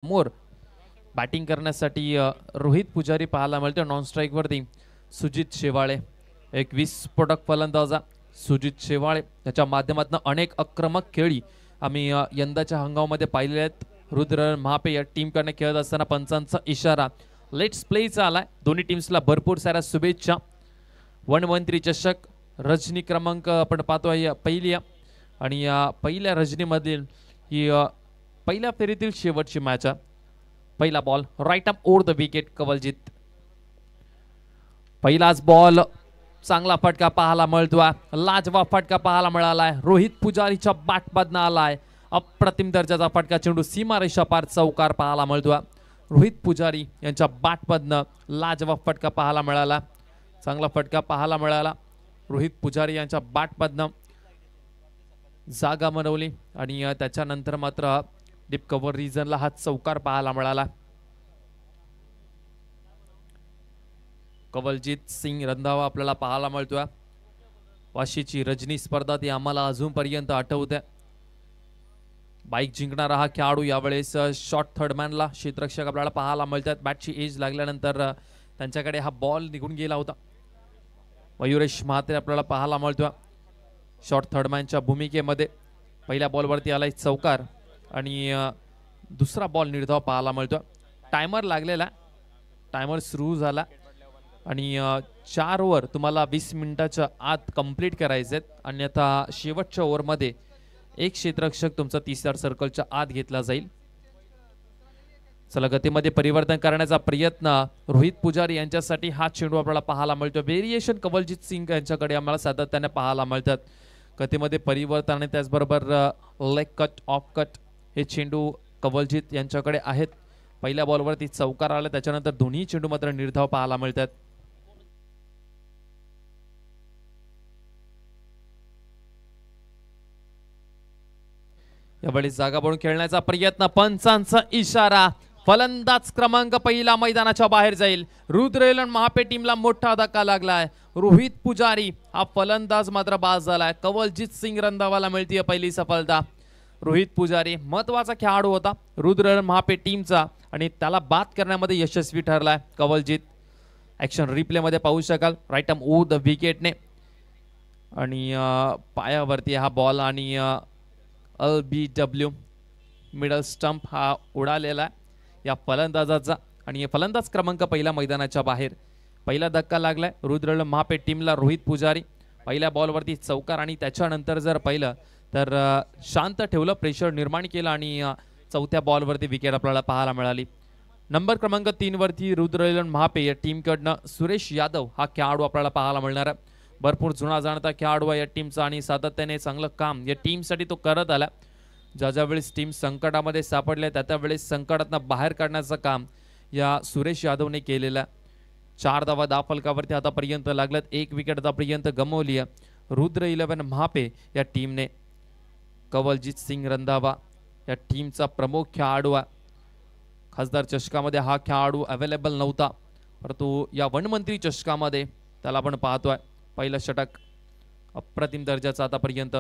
मोर batting करण्यासाठी रोहित पुजारी पाहायला मिळतो नॉन स्ट्राईक वरती सुजित शेवाळे एक 20 स्फोटक फलंदाज सुजित शेवाळे याच्या माध्यमातून अनेक आक्रमक खेळी आम्ही यंदाच्या हंगामामध्ये पाहिलेल्या आहेत. रुद्र महापे या टीम कडे खेळत असताना पंचांचा इशारा लेट्स प्लेचा आलाय. दोन्ही टीम्सला भरपूर साऱ्या शुभेच्छा. वनमंत्री चषक रजनी क्रमांक आपण पाहतोय पहिली आणि या पहिल्या रजनीमधील ही पहिल्या फेरीतील शेवटची मॅच. पहिला ball right up over the wicket Kawaljeet. पहिलाच बॉल चांगला फटका पाहायला मिळतोय. लाजवाब फटका पाहायला मिळालाय. रोहित पुजारीच्या बॅटमधनं आलाय अप्रतिम दर्जाचा फटका. चेंडू सीमारेषा पार चौकार पाहायला मिळतोय. रोहित पुजारी यांच्या बॅटमधनं लाजवाब फटका पाहायला मिळाला. चांगला फटका पाहायला मिळाला. रोहित पुजारी यांच्या बॅटमधनं जागा बनवली आणि त्याच्यानंतर मात्र डीप कव्हर रिजनला हा चौकार पाहायला मिळाला. कवलजीत सिंग रंधावा आपल्याला पाहायला मिळतोय. वाशीची रजनी स्पर्धा ती आम्हाला अजूनपर्यंत आठवते. बाईक जिंकणारा हा खेळाडू यावेळेस शॉर्ट थर्डमॅनला क्षेत्ररक्षक आपल्याला पाहायला मिळतात. बॅटची एज लागल्यानंतर त्यांच्याकडे हा बॉल निघून गेला होता. मयुरेश म्हात्रे आपल्याला पाहायला मिळतोय शॉर्ट थर्डमॅनच्या भूमिकेमध्ये. पहिल्या बॉलवरती आलाय चौकार आणि दुसरा बॉल निर्धाव पाहायला मिळतोय. टायमर लागलेला, टायमर सुरू झाला आणि 4 ओव्हर तुम्हाला 20 मिनिटाच्या आत कंप्लीट करायचे आहेत. अन्यथा शेवटच्या ओव्हरमध्ये एक क्षेत्ररक्षक तुमचा 30 सर्कलच्या आत घेतला जाईल. चला गतीमध्ये परिवर्तन करण्याचा प्रयत्न रोहित पुजारी यांच्यासाठी हा चेंडू आपल्याला पाहायला मिळतो. व्हेरिएशन कवलजीत सिंग यांच्याकडे आम्हाला सातत्याने पाहायला मिळतात. गतीमध्ये परिवर्तन आणि त्याचबरोबर लेग कट ऑफ कट हे चेंडू कवलजीत यांच्याकडे आहेत. पहिल्या बॉलवरती चौकार आला, त्याच्यानंतर दोन्ही चेंडू मात्र निर्धाव पाहायला मिळतात. यावेळी जागा बनवून खेळण्याचा प्रयत्न, पंचांचा इशारा. फलंदाज क्रमांक पहिला मैदानाच्या बाहेर जाईल. रुद्र महापे टीमला मोठा धक्का लागलाय. रोहित पुजारी हा फलंदाज मात्र बाद झालाय. कवलजीत सिंग रंधावाला मिळतीये पहिली सफलता. रोहित पुजारी महत्वाचा खेळाडू होता रुद्र महापे टीमचा आणि त्याला बाद करण्यामध्ये यशस्वी ठरलाय कवलजीत. ऍक्शन रिप्ले मध्ये पाहू शकाल राईट आर्म ओव्हर द विकेटने आणि पायावरती हा बॉल आणि LBW मिडल स्टंप हा उडालेला या फलंदाजाचा आणि फलंदाज क्रमांक पहिला मैदानाच्या बाहेर. पहिला धक्का लागलाय रुद्र महापे टीमला. रोहित पुजारी पहिल्या बॉलवरती चौकार आणि त्याच्यानंतर जर पाहिलं तर शांत ठेवलं, प्रेशर निर्माण केलं आणि चौथ्या बॉलवरती विकेट आपल्याला पाहायला मिळाली. नंबर क्रमांक 3 वरती रुद्र महापे या टीमकडनं सुरेश यादव हा खेळाडू आपल्याला पाहायला मिळणार आहे. भरपूर जुना जाणता खेळाडू आहे या टीमचा आणि सातत्याने चांगलं काम या टीमसाठी तो करत आला. ज्या वेळेस टीम संकटामध्ये सापडले त्या वेळेस संकटातनं बाहेर काढण्याचं काम या सुरेश यादवने केलेलं. 4 धावा दाफलकावरती आतापर्यंत लागल्यात. 1 विकेट आतापर्यंत गमावली आहे रुद्र 11 महापे या टीमने. कवलजीत सिंग रंधावा या टीमचा प्रमुख खेळाडू आहे. खासदार चषकामध्ये हा खेळाडू अवेलेबल नव्हता, परंतु या वनमंत्री चषकामध्ये त्याला आपण पाहतोय. पहिलं षटक अप्रतिम दर्जाचा आतापर्यंत.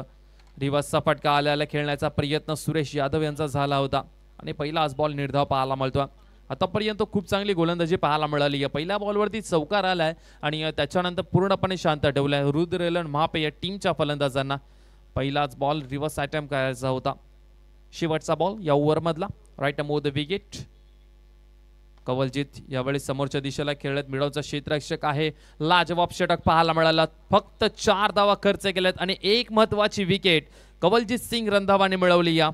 रिवर्सचा फटका आल्याला खेळण्याचा प्रयत्न सुरेश यादव यांचा झाला होता आणि पहिलाच बॉल निर्धाव पाहायला मिळतोय. आतापर्यंत खूप चांगली गोलंदाजी पाहायला मिळाली आहे. पहिल्या बॉलवरती चौकार आलाय आणि त्याच्यानंतर पूर्णपणे शांत ठेवलाय रुद्र महापे या टीमच्या फलंदाजांना. पहिलाच बॉल रिव्हर्स अटेम्प्ट करायचा होता. शेवटचा बॉल या ओव्हरमधला right um over the wicket. Kawaljeet यावेळी समोरच्या दिशेला खेळत मिडवचा क्षेत्ररक्षक आहे. लाजवाब षटक पाहायला मिळाला. फक्त 4 धावा खर्च केल्यात आणि एक महत्वाची विकेट कवलजीत सिंग रंधावाने मिळवली. या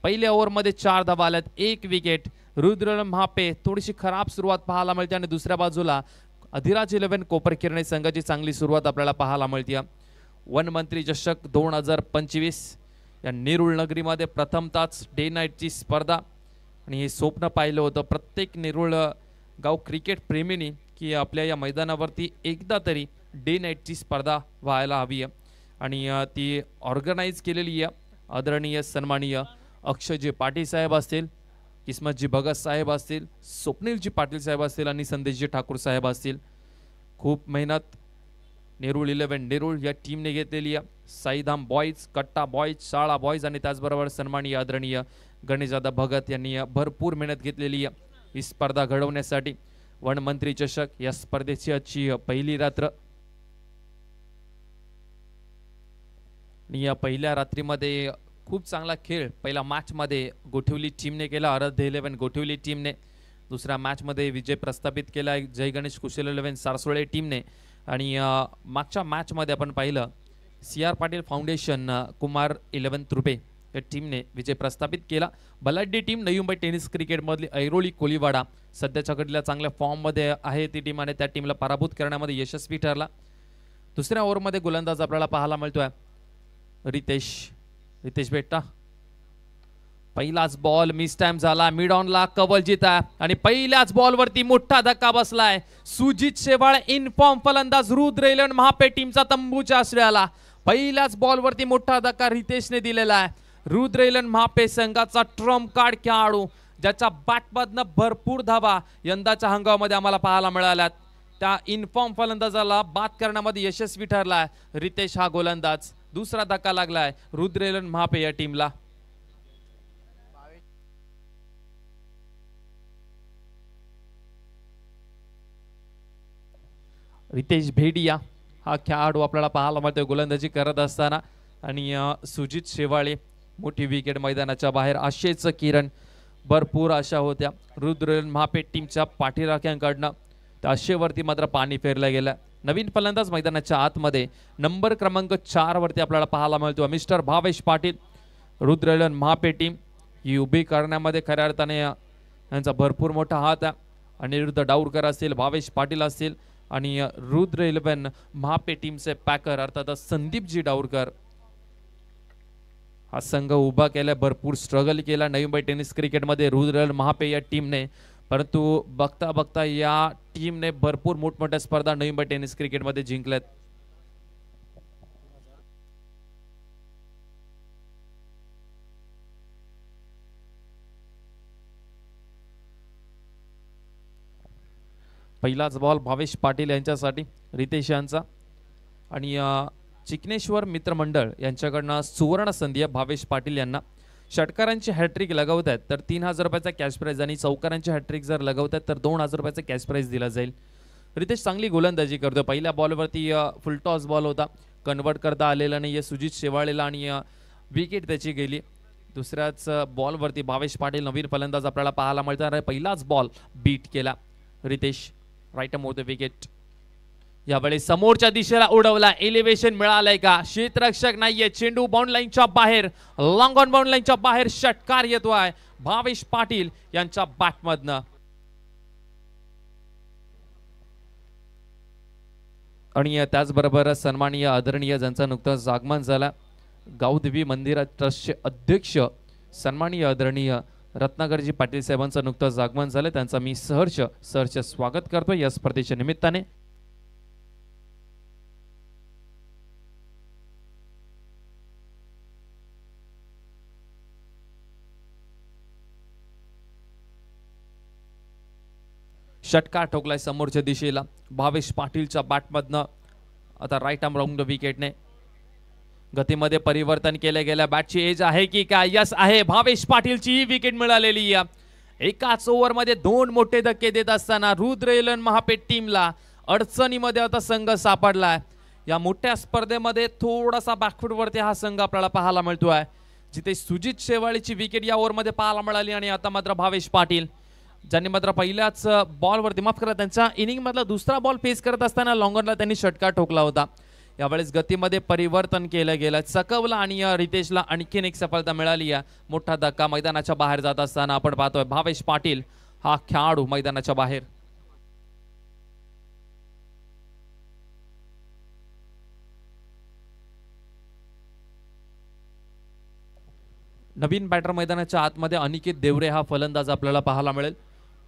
पहिल्या ओव्हरमध्ये 4 धावा आल्यात, 1 विकेट. रुद्र महापे थोडीशी खराब सुरुवात पाहायला मिळते आणि दुसऱ्या बाजूला अधिराज 11 कोपरखिरणे संघाची चांगली सुरुवात आपल्याला पाहायला मिळते. वनमंत्री चषक 2025 या नेरुळ नगरीमध्ये प्रथमताच डे नाईटची स्पर्धा आणि हे स्वप्न पाहिलं होतं प्रत्येक नेरुळ गाव क्रिकेट प्रेमींनी की आपल्या या मैदानावरती एकदा तरी डे नाईटची स्पर्धा व्हायला हवी आहे आणि ती ऑर्गनाईज केलेली आहे. आदरणीय सन्माननीय अक्षयजी पाटील साहेब असतील, किस्मतजी भगत साहेब असतील, स्वप्नीलजी पाटील साहेब असतील आणि संदेशजी ठाकूर साहेब असतील. खूप मेहनत नेरुळ 11 नेरुळ या टीमने घेतलेली आहे. साईधाम बॉईज, कट्टा बॉईज, शाळा बॉईज आणि त्याचबरोबर सन्माननीय आदरणीय गणेशदादा भगत यांनी भरपूर मेहनत घेतलेली ही स्पर्धा घडवण्यासाठी। वन मंत्री चषक या स्पर्धेची आजची पहिली रात्र आणि या पहिल्या रात्रीमध्ये खूप चांगला खेळ पहिला मॅच मध्ये गोठिवली टीमने केला, आराध्य 11 गोठिवली टीमने। दुसऱ्या मॅच मध्ये विजय प्रस्थापित केला जय गणेश कुशल 11 सारसोळे टीमने। आणि मागच्या मॅच मध्ये आपण पाहिलं CR पाटील फाउंडेशन कुमार 11 त्रुपे या टीमने विजय प्रस्थापित केला। बलाढ्य team Navi Mumbai tennis cricket मधली ऐरोली कोलीवाडा सध्याच्या घडीला चांगल्या फॉर्म मध्ये आहे ती टीम आणि त्या टीमला पराभूत करण्यामध्ये यशस्वी ठरला। दुसऱ्या ओव्हर मध्ये गोलंदाज आपल्याला पाहायला मिळतोय रितेश बेट्टा। पहिलाच बॉल मिस टाइम झाला, मिड ऑन ला कवलजीत आहे आणि पहिल्याच बॉल वरती मोठा धक्का बसलाय। सुजित शेवाळ इनफॉर्म फलंदाज रुद्र एलन महापे टीमचा तंबूच्या आश्रयाला पहिल्याच बॉल वरती मोठा धक्का रितेशने दिलेला आहे। रुद्र एलन महापे संघाचा ट्रम्प कार्ड खेळाडू ज्याच्या बॅटमधनं भरपूर धावा यंदाच्या हंगामामध्ये आम्हाला पाहायला मिळाल्यात, त्या इनफॉर्म फलंदाजाला बाद करण्यामध्ये यशस्वी ठरलाय रितेश हा गोलंदाज। दुसरा धक्का लागलाय रुद्र एलन महापे या टीमला। रितेश भेडिया हा खेळाडू आपल्याला पाहायला मिळतोय गोलंदाजी करत असताना आणि सुजित शेवाळे मोठी विकेट मैदानाच्या बाहेर। आशेच किरण भरपूर आशा होत्या रुद्र एलन महापे टीमच्या पाठीराख्यांकडनं, त्या आशेवरती मात्र पाणी फेरलं गेलं। नवीन फलंदाज मैदानाच्या आतमध्ये नंबर क्रमांक 4 वरती आपल्याला पाहायला मिळतो mister Bhavesh Patil. Rudra Allen Mahape team ही उभी करण्यामध्ये खऱ्या अर्थाने यांचा भरपूर मोठा हात आहे। अनिरुद्ध डाऊरकर असतील, भावेश पाटील असतील आणि रुद्र 11 महापे टीमचे पॅकर अर्थात संदीपजी डाऊरकर हा संघ उभा केला, भरपूर स्ट्रगल केला नवी मुंबई टेनिस क्रिकेटमध्ये रुद्र एलन महापे या टीमने, परंतु बघता बघता या टीमने भरपूर मोठमोठ्या स्पर्धा नवी मुंबई टेनिस क्रिकेटमध्ये जिंकल्यात। पहिलाच बॉल भावेश पाटील यांच्यासाठी रितेश यांचा आणि चिकनेश्वर मित्रमंडळ यांच्याकडनं सुवर्ण संधी आहे भावेश पाटील यांना। षटकारांची हॅट्रिक लगवत आहेत तर 3000 रुपयाचा कॅश प्राइज आणि चौकारांची हॅट्रिक जर लगवत आहेत तर 2000 रुपयाचा कॅश प्राइज दिला जाईल। रितेश चांगली गोलंदाजी करतो, पहिल्या बॉलवरती फुल टॉस बॉल होता, कन्वर्ट करता आलेला नाही सुजित शेवाळेला आणि विकेट त्याची गेली। दुसऱ्याच बॉलवरती भावेश पाटील नवीन फलंदाज आपल्याला पाहायला मिळतात, पहिलाच बॉल बीट केला Ritesh, right arm the wicket. यावेळी समोरच्या दिशेला उडवला, एलिव्हेशन मिळालंय का, क्षेत्ररक्षक नाहीये, चेंडू बाउंड लाईनच्या बाहेर, लॉंग ऑन बाउंड लाईनच्या बाहेर षटकार येतोय भावेश पाटील यांच्या बॅटमधनं। आणि त्याचबरोबर सन्माननीय आदरणीय ज्यांचं नुकतंच आगमन झालं, गावदेवी मंदिर ट्रस्टचे अध्यक्ष सन्माननीय आदरणीय रत्नाकरजी पाटील साहेबांचं नुकतंच आगमन झालं, त्यांचं मी सहर्ष स्वागत करतो या स्पर्धेच्या निमित्ताने। षटकार ठोकलाय समोरच्या दिशेला भावेश पाटीलच्या बॅटमधनं, आता राईट आर्म राऊंड द विकेटने गतीमध्ये परिवर्तन केले गेल्या, बॅटची एज आहे की काय, यस आहे, भावेश पाटीलची विकेट मिळालेली आहे। एकाच ओव्हरमध्ये 2 मोठे धक्के देत असताना रुद्र एलन महापे टीमला अडचणीमध्ये आता संघ सापडलाय। या मोठ्या स्पर्धेमध्ये थोडासा बॅकफूट वरती हा संघ आपल्याला पाहायला मिळतोय, जिथे सुजित शेवाळेची विकेट या ओव्हरमध्ये पाहायला मिळाली आणि आता मात्र भावेश पाटील ज्यांनी मात्र पहिल्याच बॉलवरती माफ करा त्यांच्या इनिंग मधला दुसरा बॉल फेस करत असताना लॉंगरला त्यांनी षटकार ठोकला होता। यावेळेस गतीमध्ये परिवर्तन केलं गेलं, चकवला आणि रितेशला आणखीन एक सफलता मिळाली आहे। मोठा धक्का मैदानाच्या बाहेर जात असताना आपण पाहतोय भावेश पाटील हा खेळाडू मैदानाच्या बाहेर। नवीन बॅटर मैदानाच्या आतमध्ये अनिकेत देवरे हा फलंदाज आपल्याला पाहायला मिळेल।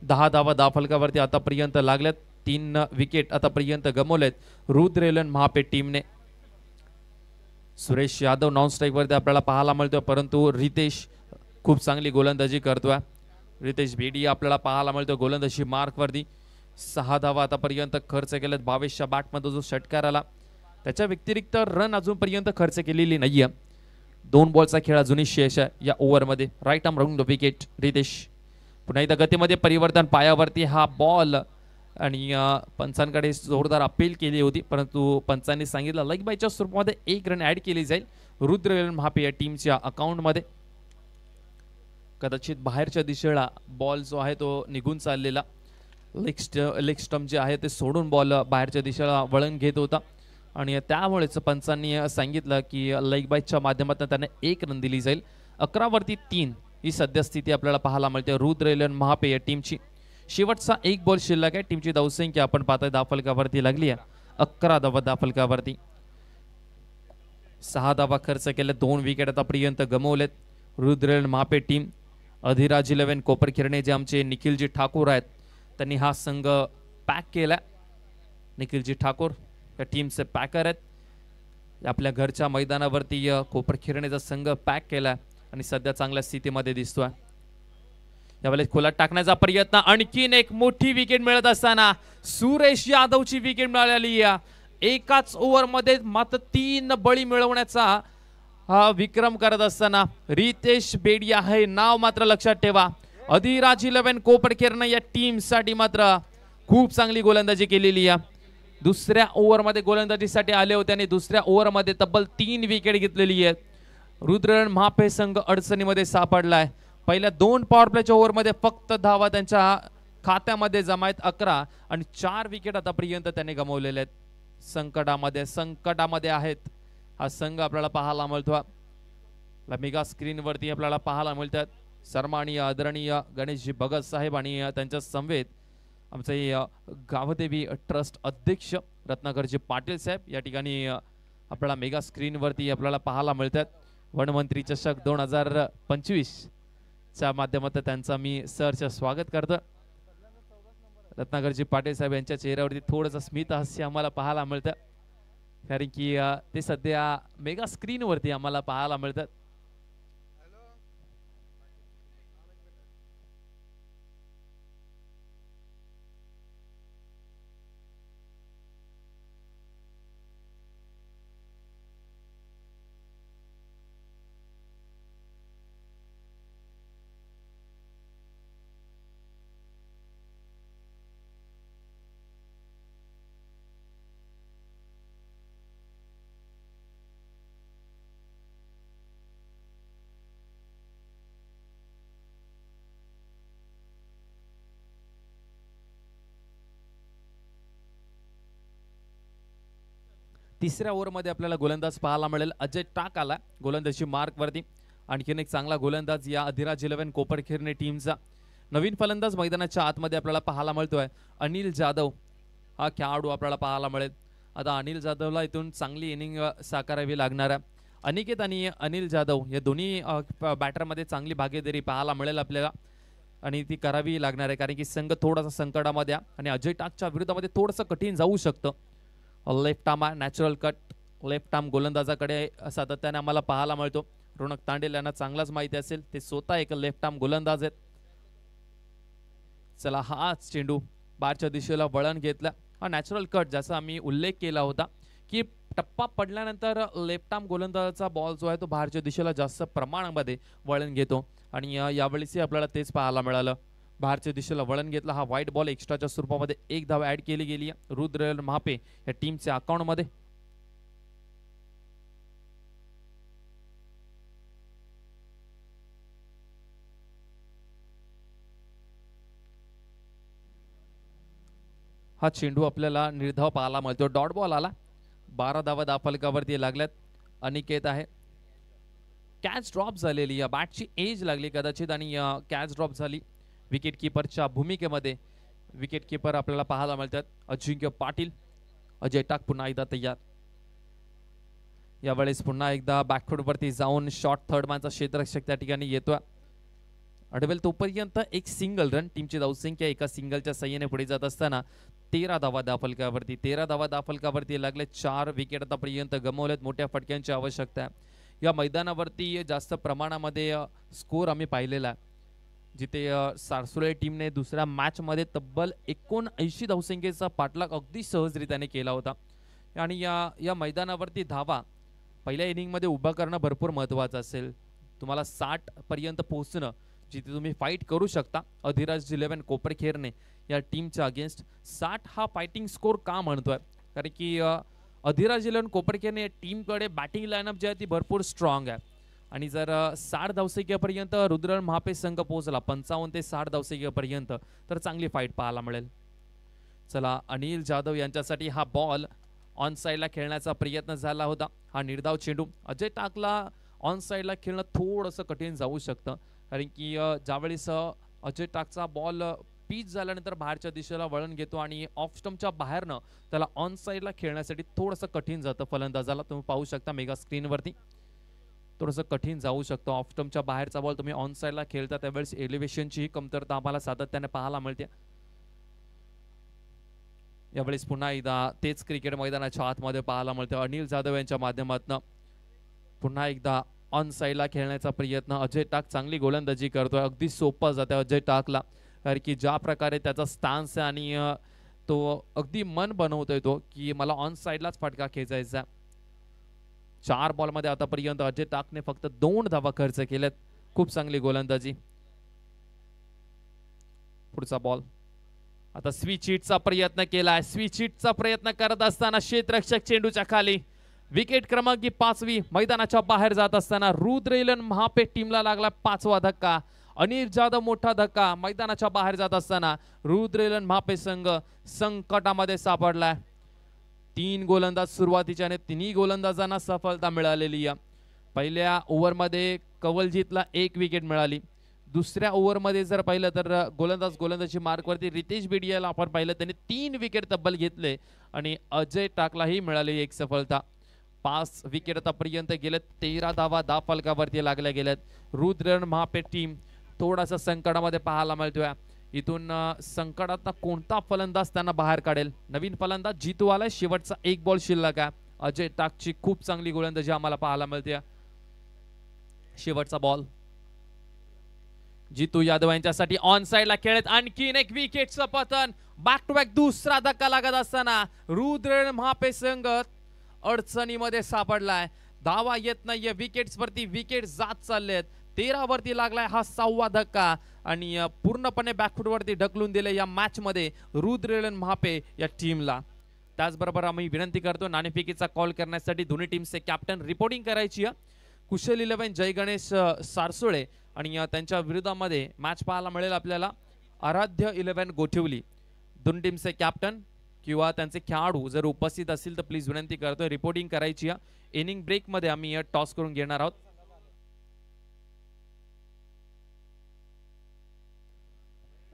10 धावा धाफलकावरती आतापर्यंत लागल्यात, 3 विकेट आतापर्यंत गमवलेत रुद्र एलन महापे टीमने। सुरेश यादव नॉन स्ट्राइक वरती आपल्याला पाहायला मिळतोय, परंतु रितेश खूप चांगली गोलंदाजी करतोय। रितेश भेडी आपल्याला पाहायला मिळतोय गोलंदाजी मार्क वरती, 6 धावा आतापर्यंत खर्च केलेत। भावेशच्या बॅटमध्ये जो षटकार आला त्याच्या व्यतिरिक्त रन अजूनपर्यंत खर्च केलेली नाहीये। 2 बॉलचा खेळ अजूनही शेष आहे या ओव्हरमध्ये. Right arm round the wicket Ritesh. पुन्हा एकदा गतीमध्ये परिवर्तन, पायावरती हा बॉल आणि पंचांकडे जोरदार अपील केली होती, परंतु पंचांनी सांगितलं लेग बायच्या स्वरूपामध्ये 1 रन ऍड केली जाईल रुद्र महापे या टीमच्या अकाउंटमध्ये. कदाचित बाहेरच्या दिशेला बॉल जो आहे तो निघून चाललेला, लेग स्टंप जे आहे ते सोडून बॉल बाहेरच्या दिशेला वळण घेत होता आणि त्यामुळेच पंचांनी सांगितलं की लेग बायच्या माध्यमातून त्यांना 1 रन दिली जाईल. 11 वरती 3 ही सद्यस्थिती आपल्याला पाहायला मिळते रुद्र महापे या टीमची. शेवटचा 1 बॉल शिल्लक आहे. टीमची धावसंख्या आपण पाहतोय धावफलकावरती लागली आहे 11 धावा धावफलकावरती. 6 धावा खर्च केले, 2 विकेट आतापर्यंत गमवलेत रुद्र महापे टीम. अधिराज 11 कोपरखिरणे जे आमचे निखिलजी ठाकूर आहेत त्यांनी हा संघ पॅक केला. निखिलजी ठाकूर या टीमचे पॅकर आहेत. आपल्या घरच्या मैदानावरती कोपरखिरणेचा संघ पॅक केला आणि सध्या चांगल्या स्थितीमध्ये दिसतोय. यावेळेस खोलात टाकण्याचा प्रयत्न, आणखीन एक मोठी विकेट मिळत असताना सुरेश यादवची विकेट मिळालेली आहे. एकाच ओव्हरमध्ये मात्र 3 बळी मिळवण्याचा हा विक्रम करत असताना रितेश बेडिया हे नाव मात्र लक्षात ठेवा. अधिराज 11 कोपरखिरणे या टीम साठी मात्र खूप चांगली गोलंदाजी केलेली आहे. दुसऱ्या ओव्हरमध्ये गोलंदाजीसाठी आले होते आणि दुसऱ्या ओव्हरमध्ये तब्बल 3 विकेट घेतलेली आहेत. रुद्र महापे संघ अडचणीमध्ये सापडलाय. पहिल्या 2 पॉवर प्लेच्या ओव्हरमध्ये फक्त धावा त्यांच्या खात्यामध्ये जमा आहेत 11 आणि 4 विकेट आतापर्यंत त्यांनी गमावलेले आहेत. संकटामध्ये आहेत हा संघ आपल्याला पाहायला मिळतो. मेगा स्क्रीनवरती आपल्याला पाहायला मिळतात सन्माननीय आदरणीय गणेशजी भगत साहेब आणि त्यांच्या समवेत आमचे गावदेवी ट्रस्ट अध्यक्ष रत्नाकरजी पाटील साहेब या ठिकाणी आपल्याला मेगा स्क्रीनवरती आपल्याला पाहायला मिळतात. वनमंत्री चषक 2025 च्या माध्यमातून त्यांचा मी सहर्ष स्वागत करतो. रत्नाकरजी पाटील साहेब यांच्या चेहऱ्यावरती थोडंसं स्मित हास्य आम्हाला पाहायला मिळतं, कारण की ते सध्या मेगा स्क्रीनवरती आम्हाला पाहायला मिळतात. तिसऱ्या ओव्हरमध्ये आपल्याला गोलंदाज पाहायला मिळेल अजय टाक आला गोलंदाजी मार्कवरती. आणखीन एक चांगला गोलंदाज या अधिराज 11 कोपरखिरणे टीमचा. नवीन फलंदाज मैदानाच्या आतमध्ये आपल्याला पाहायला मिळतोय अनिल जाधव हा खेळाडू आपल्याला पाहायला मिळेल. आता अनिल जाधवला इथून चांगली इनिंग साकारावी लागणार आहे. अनिकेत आणि अनिल जाधव या दोन्ही बॅटरमध्ये चांगली भागीदारी पाहायला मिळेल आपल्याला आणि ती करावी लागणार आहे, कारण की संघ थोडासा संकटामध्ये आणि अजय टाकच्या विरोधामध्ये थोडंसं कठीण जाऊ शकतं. Left arm natural cut left arm गोलंदाजाकडे सातत्याने आम्हाला पाहायला मिळतो. रोनक तांडेल यांना चांगलाच माहिती असेल, ते स्वतः एक लेफ्ट आर्म गोलंदाज आहेत. चला हा चेंडू बारच्या दिशेला वळण घेतला. हा नॅचरल कट ज्याचा आम्ही उल्लेख केला होता की टप्पा पडल्यानंतर लेफ्ट आर्म गोलंदाजाचा बॉल जो आहे तो बाहेरच्या दिशेला जास्त प्रमाणामध्ये वळण घेतो आणि यावेळेसही आपल्याला तेच पाहायला मिळालं. बाहेरच्या दिशेला वळण घेतला. हा व्हाईट बॉल एक्स्ट्राच्या स्वरूपामध्ये 1 धाव ऍड केली गेली रुद्र महापे या टीमच्या अकाउंटमध्ये. हा चेंडू आपल्याला निर्धाव पाहायला मिळतो. डॉट बॉल आला. 12 धावा धावफलकावरती लागल्यात. अनिकेत आहे. कॅच ड्रॉप झालेली या बॅटची एज लागली कदाचित आणि कॅच ड्रॉप झाली. विकेट किपरच्या भूमिकेमध्ये विकेट किपर आपल्याला पाहायला मिळतात अजिंक्य पाटील. अजय टाक पुन्हा एकदा तयार. यावेळेस पुन्हा एकदा बॅकफूट वरती जाऊन शॉर्ट थर्ड मॅनचा क्षेत्ररक्षक त्या ठिकाणी येतोय. अडवेल तोपर्यंत एक सिंगल रन. टीमची धावसंख्या एका सिंगलच्या सहाय्याने पुढे जात असताना 13 धावा धावफलकावरती 13 धावा धावफलकावरती लागले. 4 विकेट आतापर्यंत गमावलेत. मोठ्या फटक्यांची आवश्यकता आहे. या मैदानावरती जास्त प्रमाणामध्ये स्कोर आम्ही पाहिलेला आहे, जिथे सारसुळे टीमने दुसऱ्या मॅच मध्ये तब्बल 79 धावसंख्येचा पाठलाग अगदी सहजरित्याने केला होता आणि या मैदानावरती धावा पहिल्या इनिंगमध्ये उभं करणं भरपूर महत्त्वाचं असेल. तुम्हाला 60 पर्यंत पोहोचणं जिथे तुम्ही फाईट करू शकता. अधिराज 11 कोपरखेरणे या टीमच्या अगेन्स्ट 60 हा फायटिंग स्कोर का म्हणतोय, कारण की अधिराज 11 कोपरखेरणे या टीमकडे बॅटिंग लाईनअप जी आहे ती भरपूर स्ट्रॉंग आहे. आणि जर 60 धावसंख्येपर्यंत रुद्रलन महापे संघ पोहोचला 55 ते 60 धावसंख्येपर्यंत तर चांगली फाईट पाहायला मिळेल. चला, अनिल जाधव यांच्यासाठी हा बॉल ऑन साईडला खेळण्याचा प्रयत्न झाला होता. हा निर्धाव चेंडू अजय टाकला ऑन साईडला खेळणं थोडंसं कठीण जाऊ शकतं, कारण की ज्यावेळेस अजय टाकचा बॉल पीच झाल्यानंतर बाहेरच्या दिशेला वळण घेतो आणि ऑफ स्टंपच्या बाहेरनं त्याला ऑन साईडला खेळण्यासाठी थोडंसं कठीण जातं फलंदाजाला. तुम्ही पाहू शकता मेगा स्क्रीनवरती थोडंसं कठीण जाऊ शकतो. ऑफ स्टंपच्या बाहेरचा बॉल तुम्ही ऑन साईडला खेळता त्यावेळेस एलिव्हेशनची कमतरता आम्हाला सातत्याने पाहायला मिळते. यावेळेस पुन्हा एकदा तेच क्रिकेट मैदानाच्या आतमध्ये पाहायला मिळते. अनिल जाधव यांच्या माध्यमातून पुन्हा एकदा ऑन साईडला खेळण्याचा प्रयत्न. अजय टाक चांगली गोलंदाजी करतोय. अगदी सोपं जातं अजय टाकला, कारण की ज्या प्रकारे त्याचा स्टान्स आहे आणि तो अगदी मन बनवतोय तो की मला ऑन साईडलाच फटका खेचायचा. 4 बॉलमध्ये आतापर्यंत अजय टाकने फक्त 2 धावा खर्च केल्यात. खूप चांगली गोलंदाजी. पुढचा बॉल आता स्विच हिटचा प्रयत्न केलाय. स्विच हिटचा प्रयत्न करत असताना क्षेत्ररक्षक चेंडूच्या खाली. विकेट क्रमांक 5वी मैदानाच्या बाहेर जात असताना रुद्रलन महापे टीमला लागला 5वा धक्का. अनिल जाधव मोठा धक्का. मैदानाच्या बाहेर जात असताना रुद्रलन महापे संघ संकटामध्ये सापडलाय. 3 गोलंदाज सुरुवातीच्या आणि 3 गोलंदाजांना सफलता मिळालेली आहे. पहिल्या ओव्हरमध्ये कवलजीतला 1 विकेट मिळाली. दुसऱ्या ओव्हरमध्ये जर पाहिलं तर गोलंदाजी मार्कवरती रितेश बेडियाला आपण पाहिलं त्याने 3 विकेट तब्बल घेतले आणि अजय टाकलाही मिळाली 1 सफलता. 5 विकेट आतापर्यंत गेलेत. 13 धावा धाव फलकावरती लागल्या गेल्यात. रुद्रलन महापे टीम थोडासा संकटामध्ये पाहायला मिळतोय. इथून संकटात कोणता फलंदाज त्यांना बाहेर काढेल. नवीन फलंदाज जितू आलाय. शेवटचा 1 बॉल शिल्लक आहे. अजय टाकची खूप चांगली गोलंदाजी आम्हाला पाहायला मिळते. शेवटचा बॉल जितू यादव यांच्यासाठी ऑन साईडला खेळत आणखीन 1 विकेटचं पतन. बॅक टू बॅक दुसरा धक्का लागत असताना रुद्रलन महापे संघ अडचणीमध्ये सापडलाय. धावा येत नाहीये. विकेट्स वरती विकेट जात चाललेत. 13 वरती लागलाय हा 6वा धक्का आणि पूर्णपणे बॅकफूट वरती ढकलून दिले या मॅच मध्ये रुद्रलन महापे या टीमला. त्याचबरोबर आम्ही विनंती करतो नाणेफेकीचा कॉल करण्यासाठी दोन्ही टीमचे कॅप्टन रिपोर्टिंग करायची आहे. कुशल 11 जय गणेश सारसोळे आणि त्यांच्या विरोधामध्ये मॅच पाहायला मिळेल आपल्याला आराध्य 11 गोठिवली. दोन्ही टीमचे कॅप्टन किंवा त्यांचे खेळाडू जर उपस्थित असतील तर प्लीज विनंती करतोय रिपोर्टिंग करायची आहे. इनिंग ब्रेक मध्ये आम्ही टॉस करून घेणार आहोत.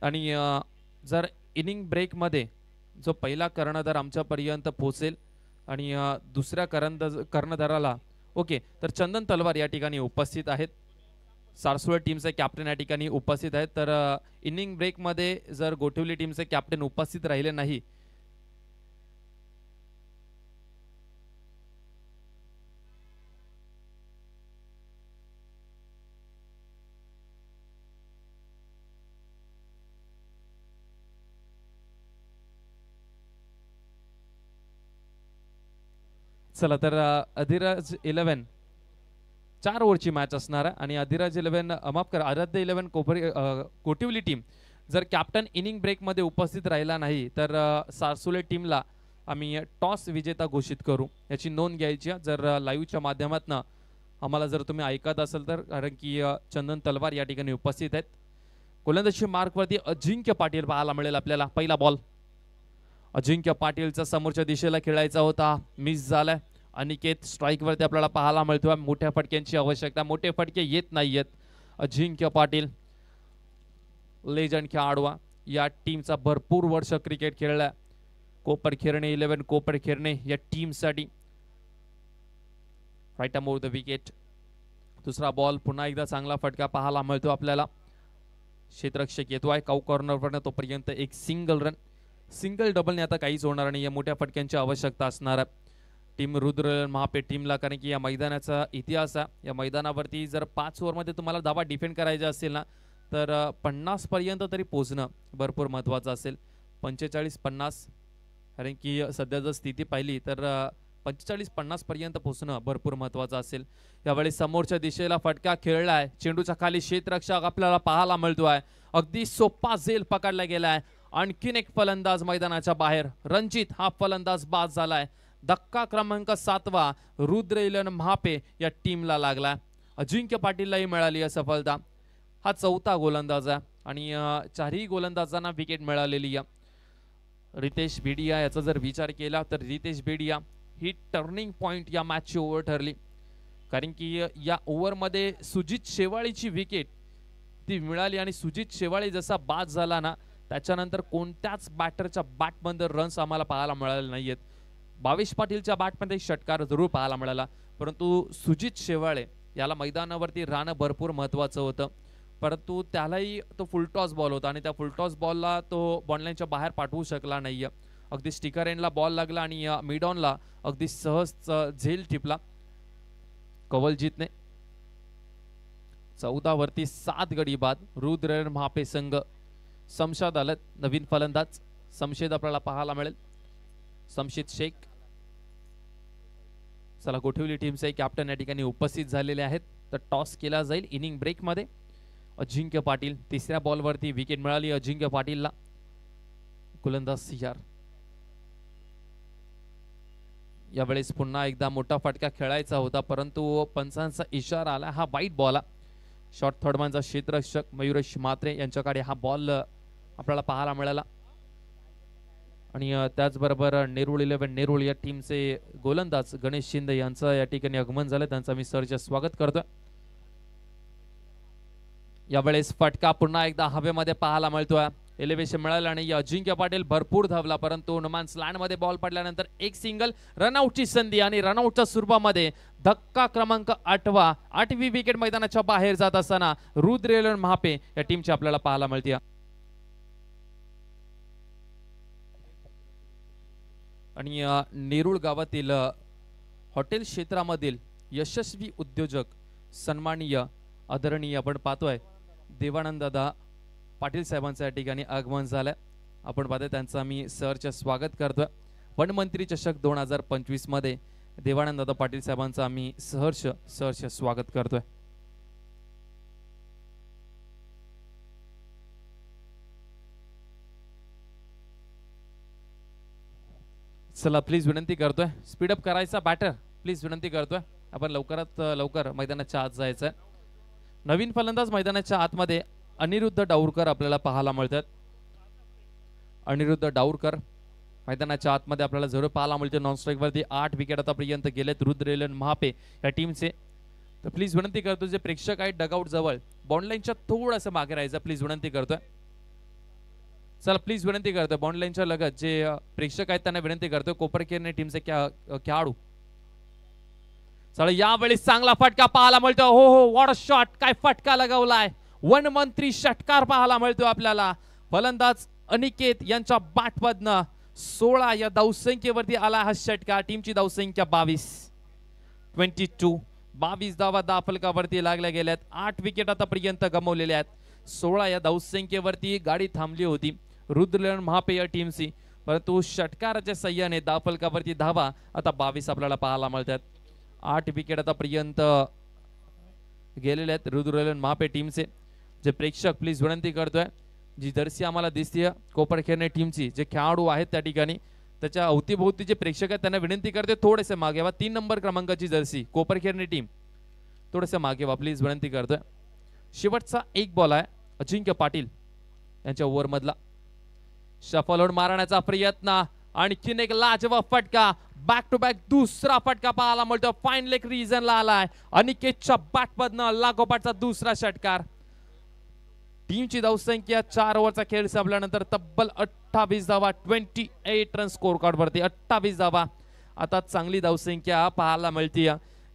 आणि जर इनिंग ब्रेक मध्ये जो पहिला कर्णधार आमच्यापर्यंत पोहोचेल आणि दुसऱ्या कर्णधाराला ओके तर चंदन तलवार या ठिकाणी उपस्थित आहेत. सारसोळे टीमचे कॅप्टन या ठिकाणी उपस्थित आहेत. तर इनिंग ब्रेक मध्ये जर गोठिवली टीमचे कॅप्टन उपस्थित राहिले नाही चला तर अधिराज 11 4 ओव्हरची मॅच असणार आहे आणि अधिराज 11 माफ करा आराध्य 11 कोटिवली टीम जर कॅप्टन इनिंग ब्रेक मध्ये उपस्थित राहिला नाही तर सारसोळे टीमला आम्ही टॉस विजेता घोषित करू. याची नोंद घ्यायची आहे. जर लाईव्हच्या माध्यमातून आम्हाला जर तुम्ही ऐकत असाल तर, कारण की चंदन तलवार या ठिकाणी उपस्थित आहेत. गोलंदाजी मार्कवरती अजिंक्य पाटील पाहायला मिळेल आपल्याला. पहिला बॉल अजिंक्य पाटीलचा समोरच्या दिशेला खेळायचा होता, मिस झालाय. अनिकेत स्ट्राइक वरती आपल्याला पाहायला मिळतोय. मोठ्या फटक्यांची आवश्यकता, मोठे फटके येत नाहीयेत. अजिंक्य पाटील लेजंड खेळाडू या टीमचा भरपूर वर्ष क्रिकेट खेळला. कोपरखेरणे 11 कोपरखेरणे या टीमसाठी राईट अमोर द विकेट. दुसरा बॉल पुन्हा एकदा चांगला फटका पाहायला मिळतो आपल्याला. क्षेत्ररक्षक येतोय काऊ कॉर्नर तोपर्यंत एक सिंगल रन. सिंगल डबलने आता काहीच होणार नाही. या मोठ्या फटक्यांची आवश्यकता असणार टीम रुद्रलन महापे टीमला, कारण की या मैदानाचा इतिहास आहे. या मैदानावरती जर 5 ओव्हरमध्ये तुम्हाला धावा डिफेंड करायचा असेल ना तर 50 पर्यंत तरी पोहोचणं भरपूर महत्त्वाचं असेल. 45-50, कारण की सध्या जर स्थिती पाहिली तर 45-50 पर्यंत पोहोचणं भरपूर महत्वाचं असेल। यावेळी समोरच्या दिशेला फटका खेळलाय, चेंडूच्या खाली क्षेत्ररक्षक आपल्याला पाहायला मिळतोय, अगदी सोपा झेल पकडला गेलाय। आणखीन एक फलंदाज मैदानाच्या बाहेर, रणजित हा फलंदाज बाद झालाय। धक्का क्रमांक 7वा रुद्र इलन महापे या टीमला लागला। अजिंक्य पाटीललाही मिळाली आहे सफलता। हा 4था गोलंदाज आहे आणि चारही गोलंदाजांना विकेट मिळालेली आहे। रितेश बेडिया याचा जर विचार केला तर रितेश बेडिया ही टर्निंग पॉइंट या मॅचची ओव्हर ठरली, कारण की या ओव्हरमध्ये सुजित शेवाळीची विकेट ती मिळाली आणि सुजित शेवाळी जसा बाद झाला ना, त्याच्यानंतर कोणत्याच बॅटरच्या बॅटमध्ये रन्स आम्हाला पाहायला मिळाले नाहीयेत। भावेश पाटीलच्या बॅटमध्ये षटकार जरूर पाहायला मिळाला, परंतु सुजित शेवाळे याला मैदानावरती राहणं भरपूर महत्वाचं होतं, परंतु त्यालाही तो फुलटॉस बॉल होता आणि त्या फुलटॉस बॉलला तो बॉललाईनच्या बाहेर पाठवू शकला नाहीये। अगदी स्टिकर एंडला बॉल लागला आणि मिड ऑनला अगदी सहज झेल टिपला कवलजीतने। 14 वरती 7 गडी बाद। रुद्र महापे संघ शमशाद आलत नवीन फलंदाज, शमशेद आपल्याला पाहायला मिळेल, शमशेद शेख। चला गोठवली टीमचे कॅप्टन या ठिकाणी उपस्थित झालेले आहेत, तर टॉस केला जाईल इनिंग ब्रेक मध्ये। अजिंक्य पाटील तिसऱ्या बॉलवरती विकेट मिळाली अजिंक्य पाटीलला। गोलंदाज सियार यावेळेस पुन्हा एकदा मोठा फटका खेळायचा होता, परंतु पंचांचा इशारा आला, हा वाईट बॉल। शॉर्ट थर्डमॅनचा क्षेत्ररक्षक मयुरेश मात्रे यांच्याकडे हा बॉल आपल्याला पाहायला मिळाला आणि त्याचबरोबर नेरूळ 11 नेरूळ या टीमचे गोलंदाज गणेश शिंदे यांचं या ठिकाणी आगमन झालं, त्यांचं मी सरचे स्वागत करतोय। यावेळेस फटका पुन्हा एकदा हवेमध्ये पाहायला मिळतोय, एलिव्हेशन मिळालं आणि अजिंक्य पाटील भरपूर धावला, परंतु नुमान्स लँड मध्ये बॉल पडल्यानंतर एक सिंगल रनआउटची संधी आणि रनआउटच्या स्वरूपामध्ये धक्का क्रमांक 8वा 8वी विकेट मैदानाच्या बाहेर जात असताना रुद्र इलन महापे या टीमची आपल्याला पाहायला मिळते। आणि नेरूळ गावातील हॉटेल क्षेत्रामधील यशस्वी उद्योजक सन्माननीय आदरणीय आपण पाहतोय देवानंद दादा पाटील साहेबांचं या ठिकाणी आगमन झालंय, आपण पाहतोय त्यांचं मी सरचे स्वागत करतोय। वनमंत्री चषक 2025 मध्ये देवानंद दादा पाटील साहेबांचं आम्ही सहर्ष स्वागत करतोय। चला प्लीज विनंती करतोय, स्पीडअप करायचा बॅटर प्लीज विनंती करतोय, आपण लवकरात लवकर मैदानाच्या आत जायचंय। नवीन फलंदाज मैदानाच्या आतमध्ये अनिरुद्ध डाऊरकर आपल्याला पाहायला मिळतात। अनिरुद्ध डाऊरकर मैदानाच्या आतमध्ये आपल्याला जरूर पाहायला मिळते। नॉन स्ट्राईक वरती 8 विकेट आतापर्यंत गेलेत रुद्र इलन महापे या टीमचे, तर प्लीज विनंती करतो जे प्रेक्षक आहेत डगआउट जवळ बॉन्डलाईनच्या थोडंसं मागे राहायचं प्लीज विनंती करतोय। चला प्लीज विनंती करतोय बॉन्डलाईनच्या लगत जे प्रेक्षक आहेत त्यांना विनंती करतोय कोपरखेरणे टीमचे खेळाडू। चला यावेळी चांगला फटका पाहायला मिळतो, हो व्हॉट अ शॉट, काय फटका लगावलाय, वनमंत्री षटकार पाहायला मिळतो आपल्याला। फलंदाज अनिकेत यांच्या बॅटमधनं 16 या धावसंख्येवरती आला हा षटकार। टीमची धावसंख्या 22 धावा दाफलकावरती लागल्या गेल्यात। 8 विकेट आतापर्यंत गमावलेल्या आहेत। 16 या धावसंख्येवरती गाडी थांबली होती रुद्र इलन महापे या टीमची, परंतु षटकाराच्या सहाय्याने दाफलकावरती धावा आता 22 आपल्याला पाहायला मिळतात। 8 विकेट आतापर्यंत गेलेले आहेत रुद्र इलन महापे टीमचे। जे प्रेक्षक प्लीज विनंती करतोय, जी जर्सी आम्हाला दिसते कोपरखेरणे टीमची जे खेळाडू आहेत त्या ठिकाणी त्याच्या अवतीभोवती जे प्रेक्षक आहेत त्यांना विनंती करते थोडेसे मागे व्हा। 3 नंबर क्रमांकाची जर्सी कोपरखेरणे टीम थोडेसे मागे व्हा प्लीज विनंती करतोय। शेवटचा एक बॉल आहे अजिंक्य पाटील यांच्या ओव्हर मधला, शफल मारण्याचा प्रयत्न, आणखीन एक लाजवाब फटका, बॅक टू बॅक दुसरा फटका पाहायला मिळतो, फाईन लेग रिजनला आलाय अनिकेतच्या बॅटमधनं लागोपाठचा दुसरा षटकार। टीमची धावसंख्या 4 ओव्हरचा खेळ संपल्यानंतर तब्बल 28 धावा 28 रन स्कोर कार्ड वरती 28 धावा। आता चांगली धावसंख्या पाहायला मिळते,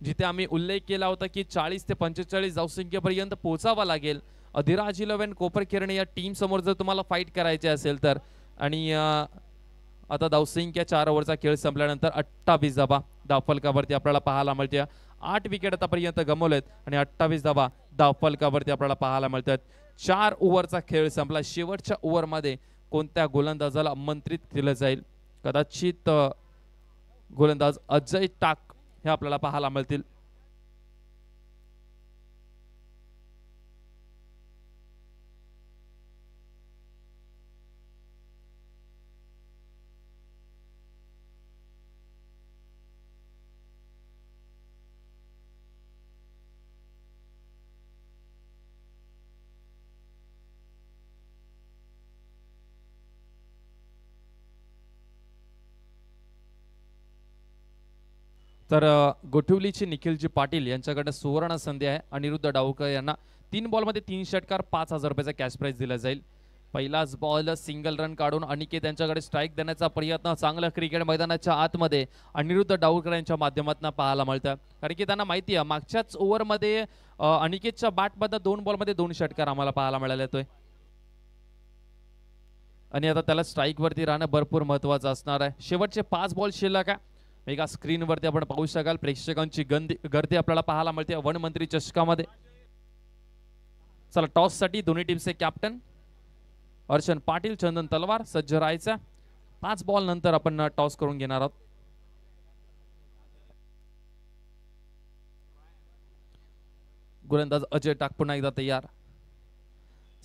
जिथे आम्ही उल्लेख केला होता की 40 ते 45 धावसंख्येपर्यंत पोहोचावा लागेल अधिराज 11 कोपरखेरणे या टीम समोर जर तुम्हाला फाईट करायचे असेल तर। आणि आता धावसंख्या 4 ओव्हरचा खेळ संपल्यानंतर 28 धावा धावफलकावरती आपल्याला पाहायला मिळते। 8 विकेट आतापर्यंत गमावलेत आणि 28 धावा धावफलकावरती आपल्याला पाहायला मिळतात। 4 ओव्हरचा खेळ संपला, शेवटच्या ओव्हरमध्ये कोणत्या गोलंदाजाला आमंत्रित केलं जाईल, कदाचित गोलंदाज अजय टाक हे आपल्याला पाहायला मिळतील. तर गोठवलीचे निखिलजी पाटील यांच्याकडे सुवर्ण संधी आहे. अनिरुद्ध डावकर यांना 3 बॉलमध्ये 3 षटकार 5,000 रुपयाचा कॅश प्राइज दिला जाईल. पहिलाच बॉल सिंगल रन काढून अनिकेत यांच्याकडे स्ट्राईक देण्याचा प्रयत्न चांगला क्रिकेट मैदानाच्या आतमध्ये अनिरुद्ध डावकर यांच्या माध्यमातून पाहायला मिळतं. कारण की त्यांना माहिती आहे मागच्याच ओव्हरमध्ये अनिकेतच्या बॅटमध्ये 2 बॉलमध्ये 2 षटकार आम्हाला पाहायला मिळाले येतोय आणि आता त्याला स्ट्राईक वरती राहणं भरपूर महत्त्वाचं असणार आहे. शेवटचे 5 बॉल शिल्लक आहे. एका स्क्रीनवरती आपण पाहू शकाल प्रेक्षकांची गर्दी आपल्याला पाहायला मिळते वन मंत्री चषकामध्ये. चला टॉस साठी दोन्ही टीमचे कॅप्टन अर्चन पाटील चंदन तलवार सज्ज राहायचा. 5 बॉल नंतर आपण टॉस करून घेणार आहोत. गोलंदाज अजय टाक पुन्हा एकदा तयार.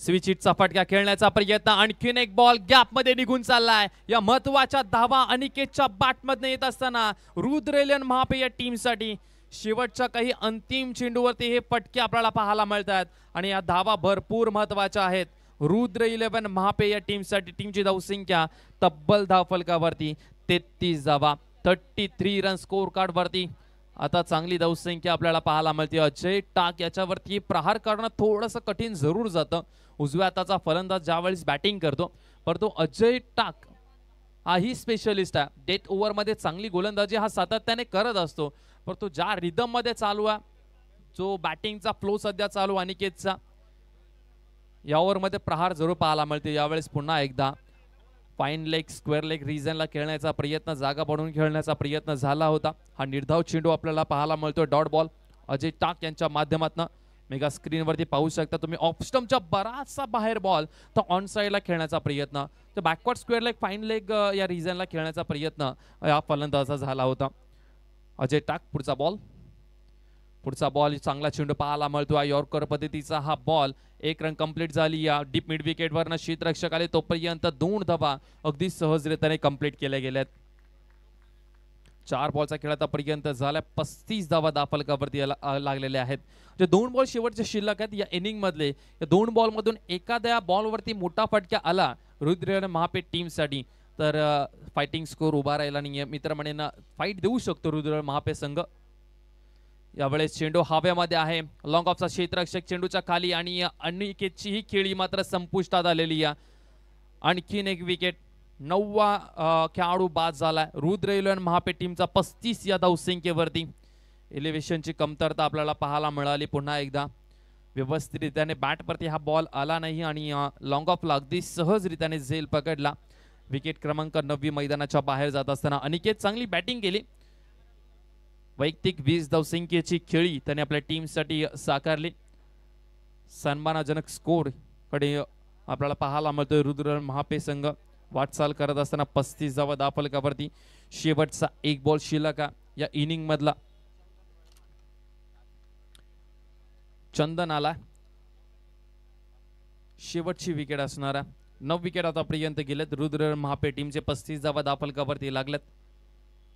स्विच हिटचा फटका खेळण्याचा प्रयत्न आणखीन एक बॉल गॅप मध्ये निघून चाललाय. या महत्वाच्या धावा अनिकेतच्या बॅटमधून येत असताना रुद्र महापे या टीमसाठी शेवटच्या काही अंतिम चेंडूवरती हे फटके आपल्याला पाहायला मिळतात आणि या धावा भरपूर महत्वाच्या आहेत. रुद्र महापे या टीमसाठी टीमची धावसंख्या तब्बल धावफलकावरती 33 धावा 33 रन स्कोर कार्ड वरती. आता चांगली धावसंख्या आपल्याला पाहायला मिळते. अजय टाक याच्यावरती प्रहार करणं थोडंसं कठीण जरूर जातं. उजव्या हाताचा फलंदाज ज्यावेळेस बॅटिंग करतो परंतु अजय टाक हाही स्पेशलिस्ट आहे. डेथ ओव्हरमध्ये चांगली गोलंदाजी हा सातत्याने करत असतो परंतु ज्या रिदम मध्ये चालू आहे जो बॅटिंगचा फ्लो सध्या चालू अनिकेतचा या ओव्हरमध्ये प्रहार जरूर पाहायला मिळते. यावेळेस पुन्हा एकदा फाईन लेग स्क्वेअर लेग रिजनला खेळण्याचा प्रयत्न जागा बनवून खेळण्याचा प्रयत्न झाला होता. हा निर्धाव चेंडू आपल्याला पाहायला मिळतो डॉट बॉल अजय टाक यांच्या माध्यमातून. मेगा स्क्रीनवरती पाहू शकता तुम्ही ऑफ स्टंपच्या बराचसा बाहेर बॉल तर ऑन साईडला खेळण्याचा प्रयत्न तर backward square leg fine leg या रिजनला खेळण्याचा प्रयत्न या फलंदाजा झाला होता. अजय टाक पुढचा बॉल चांगला चेंडू पाहायला मिळतो. यॉर्कर पद्धतीचा हा बॉल 1 रन कंप्लीट झाली. या डीप मिड विकेट वरनं शीतरक्षक आले तोपर्यंत 2 धावा अगदी सहजरित्याने कंप्लीट केल्या गेल्यात. 4 बॉलचा खेळ आतापर्यंत झाला 35 धावा दाफलकावरती लागलेले आहेत. जे 2 बॉल शेवटचे शिल्लक आहेत या इनिंग मधले या 2 बॉल मधून एखाद्या बॉलवरती मोठा फटका आला रुद्र महापे टीम साठी तर फायटिंग स्कोर उभा राहिला नाहीये. मित्र म्हणेन फाईट देऊ शकतो रुद्र महापे संघ. यावेळेस चेंडू हवेमध्ये आहे. लॉंग ऑफचा क्षेत्ररक्षक चेंडूच्या खाली आणि अनिकेतची ही खेळी मात्र संपुष्टात आलेली आहे. आणखीन एक विकेट 9वा खेळाडू बाद झालाय. रुद्र महापे टीमचा 35 या धावसंख्येवरती. एलिव्हेशनची कमतरता आपल्याला पाहायला मिळाली. पुन्हा एकदा व्यवस्थितरित्याने बॅटवरती हा बॉल आला नाही आणि लॉंग ऑफला अगदी सहजरित्याने झेल पकडला. विकेट क्रमांक 9 मैदानाच्या बाहेर जात असताना अनिकेत चांगली बॅटिंग केली. वैयक्तिक 20 धावसंख्येची खेळी त्याने आपल्या टीमसाठी साकारली. सन्मानजनक स्कोर कडे आपल्याला पाहायला मिळतोय. रुद्र महापे संघ वाटचाल करत असताना 35 धावा दाफलकावरती. शेवटचा 1 बॉल शिल्लक या इनिंग मधला. चंदन आला शेवटची विकेट असणारा. 9 विकेट आतापर्यंत गेलेत. रुद्र महापे टीमचे 35 धावा दाफलकावरती लागलेत.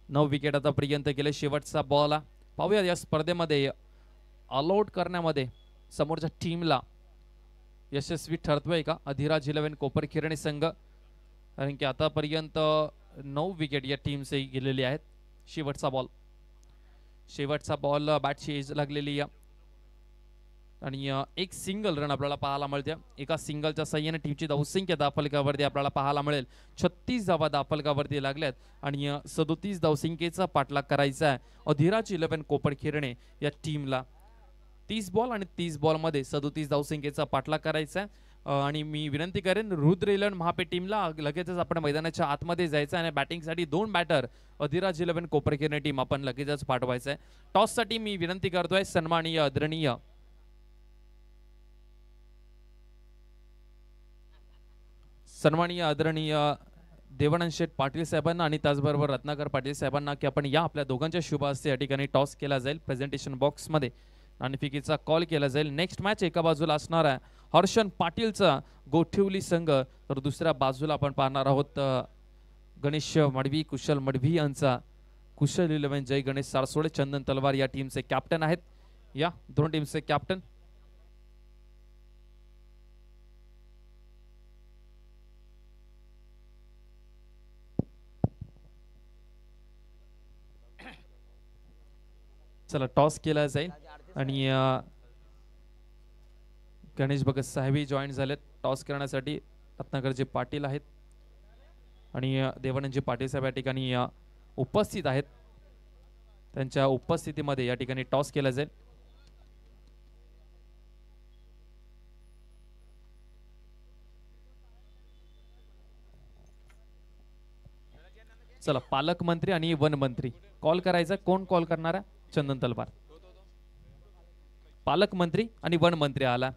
9 विकेट आतापर्यंत गेले. शेवटचा बॉल पाहूया या स्पर्धेमध्ये ऑलआउट करण्यामध्ये समोरच्या टीमला यशस्वी ठरतोय का अधिराज 11 कोपरखिरणे संघ. कारण की आतापर्यंत 9 विकेट या टीमचे गेलेले आहेत. शेवटचा बॉल बॅटची एज लागलेली आणि एक सिंगल रन आपल्याला पाहायला मिळते. एका सिंगलच्या साह्याने टीमची धावसंख्या दाफलकावरती आपल्याला पाहायला मिळेल. 36 धावा दाफलकावरती लागल्यात आणि 37 धावसंख्येचा पाठलाग करायचा आहे अधिराज 11 कोपरखिरणे या टीमला. 30 बॉल आणि 30 बॉल मध्ये 37 धावसंख्येचा पाठलाग करायचा आहे. आणि मी विनंती करेन रुद्र महापे टीमला लगेचच आपण मैदानाच्या आतमध्ये जायचं आणि बॅटिंगसाठी 2 बॅटर अधिराज 11 कोपरखिरणे टीम आपण लगेचच पाठवायचं आहे. टॉस साठी मी विनंती करतोय सन्माननीय आदरणीय देवानंद शेठ पाटील साहेबांना आणि त्याचबरोबर रत्नाकर पाटील साहेबांना की आपण या आपल्या दोघांच्या शुभ हस्ते या ठिकाणी टॉस केला जाईल प्रेझेंटेशन बॉक्समध्ये नाणेफेकीचा कॉल केला जाईल. नेक्स्ट मॅच एका बाजूला असणार आहे हर्षन पाटीलचा गोठिवली संघ, तर दुसऱ्या बाजूला आपण पाहणार आहोत गणेश मडवी कुशल मडवी यांचा कुशल 11 जय गणेश सारसोडे. चंदन तलवार या टीमचे कॅप्टन आहेत. या दोन टीमचे कॅप्टन चला टॉस केला जाईल आणि गणेश भगत साहेबही जॉईन झालेत टॉस करण्यासाठी. रत्नाकरजी पाटील आहेत आणि देवानंदजी पाटील साहेब या ठिकाणी उपस्थित आहेत. त्यांच्या उपस्थितीमध्ये या ठिकाणी टॉस केला जाईल. चला पालकमंत्री आणि वन मंत्री कॉल करायचा. कोण कॉल करणार आहे? चंदन तलवार. पालकमंत्री आणि वन मंत्री आला.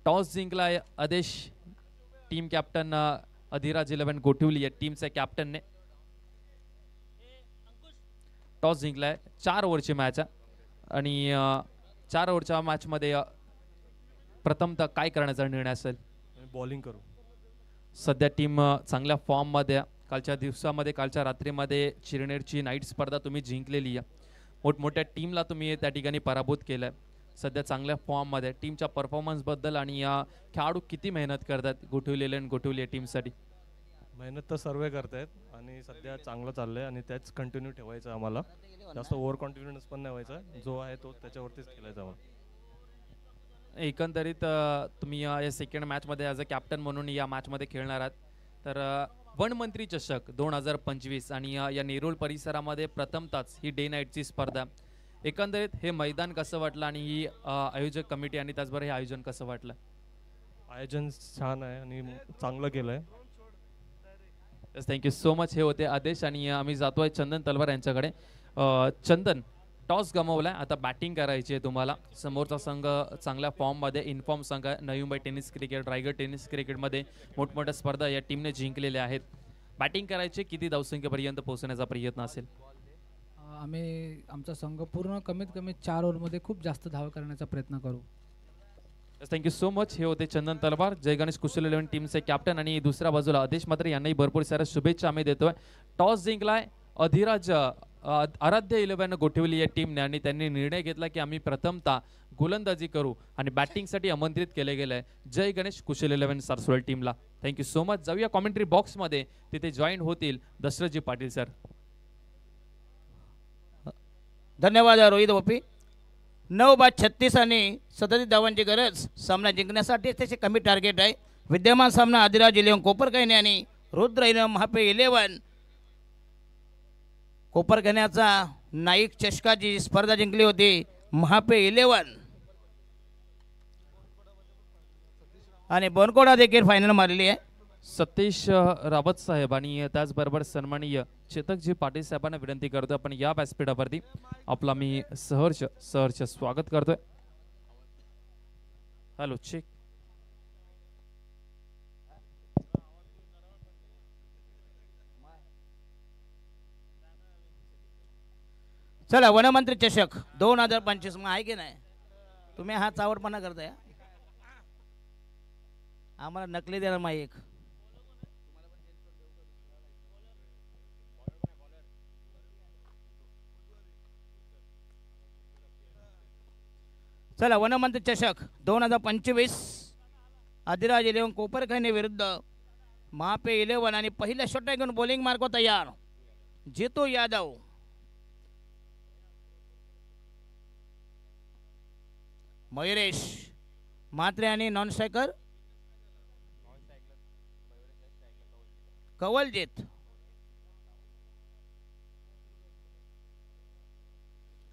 टॉस जिंकला आदेश टीम कॅप्टन अधिराज 11 गोठिवली या टीमच्या कॅप्टनने टॉस जिंकलाय. 4 ओव्हरची मॅच आणि 4 ओव्हरच्या मॅच मध्ये प्रथमतः काय करण्याचा निर्णय असेल? बॉलिंग करू. सध्या टीम चांगल्या फॉर्म मध्ये. कालच्या दिवसामध्ये कालच्या रात्रीमध्ये चिरनेरची नाईट स्पर्धा तुम्ही जिंकलेली आहे. मोठमोठ्या टीमला तुम्ही त्या ठिकाणी पराभूत केलंय. सध्या चांगल्या फॉर्म मध्ये. टीमच्या परफॉर्मन्स बद्दल आणि या खेळाडू किती मेहनत करतात गोठिवली टीमसाठी? मेहनत तर सर्व करतायत आणि सध्या चांगलं चाललंय आणि त्याच कंटिन्यू ठेवायचं आम्हाला. जास्त ओव्हर कॉन्फिडन्स पण नाही व्हायचा. जो आहे तो त्याच्यावरतीच खेळायचा आम्हाला. एकंदरीत तुम्ही या सेकंड मॅच मध्ये ॲज अ कॅप्टन म्हणून या मॅच मध्ये खेळणार आहात. तर वन मंत्री चषक 2025 आणि या नेरूळ परिसरामध्ये प्रथमतःच ही डे नाईटची स्पर्धा. एकंदरीत हे मैदान कसं वाटलं आणि ही आयोजक कमिटी आणि त्याचबरोबर हे आयोजन कसं वाटलं? आयोजन छान आहे आणि चांगलं केलंय. Thank you so much. हे होते आदेश आणि आम्ही जातोय चंदन तलवार यांच्याकडे. चंदन, टॉस गमावलाय, आता बॅटिंग करायची आहे तुम्हाला. समोरचा संघ चांगल्या फॉर्ममध्ये इन्फॉर्म संघ आहे. Navi Mumbai tennis cricket, Raigad tennis क्रिकेटमध्ये मोठमोठ्या स्पर्धा या टीमने जिंकलेल्या आहेत. बॅटिंग करायची, किती धावसंख्येपर्यंत पोहोचण्याचा प्रयत्न असेल? आम्ही आमचा संघ पूर्ण कमीत कमी 4 ओव्हरमध्ये खूप जास्त धावा करण्याचा प्रयत्न करू. Thank you so much. हे होते चंदन तलवार, जय गणेश कुशल 11 टीमचे कॅप्टन. आणि दुसऱ्या बाजूला आदेश मात्र यांनाही भरपूर साऱ्या शुभेच्छा आम्ही देतोय. टॉस जिंकलाय अधिराज आराध्य 11 गोठिवली या टीमने आणि त्यांनी निर्णय घेतला की आम्ही प्रथमतः गोलंदाजी करू आणि बॅटिंगसाठी आमंत्रित केले गेले जय गणेश कुशल 11 सारसोल टीमला. Thank you so much. जाऊया कॉमेंट्री बॉक्समध्ये, तिथे जॉईन होतील दशरथजी पाटील सर. धन्यवाद रोहित ओपी. 9/36 आणि 37 धावांची गरज सामना जिंकण्यासाठी त्याचे कमी टार्गेट आहे. विद्यमान सामना अधिराज 11 कोपरखैने आणि रुद्र 11 महापे 11 कोपरखैन्याचा नाईक चषकाची स्पर्धा जिंकली होती महापे 11 आणि बनकोडा देखील फायनल मारलेली आहे. सतीश रावत साहेब आणि त्याचबरोबर सन्माननीय चेतकजी पाटील साहेबांना विनंती करतोय आपण या व्यासपीठावरती आपला मी सहर्ष स्वागत करतोय. Hello check. चला वनमंत्री चषक 2025 मग आहे की नाही? तुम्ही हा चावटपणा करताय. आम्हाला नकली देणार माईक. चला वनमंत्री चषक 2025 अधिराज 11 कोपरखैने विरुद्ध महापे 11 आणि पहिल्या शॉट घेऊन बॉलिंग मार्को तयार. जितू यादव, मयुरेश म्हात्रे आणि नॉन स्ट्रायकर कवलजीत.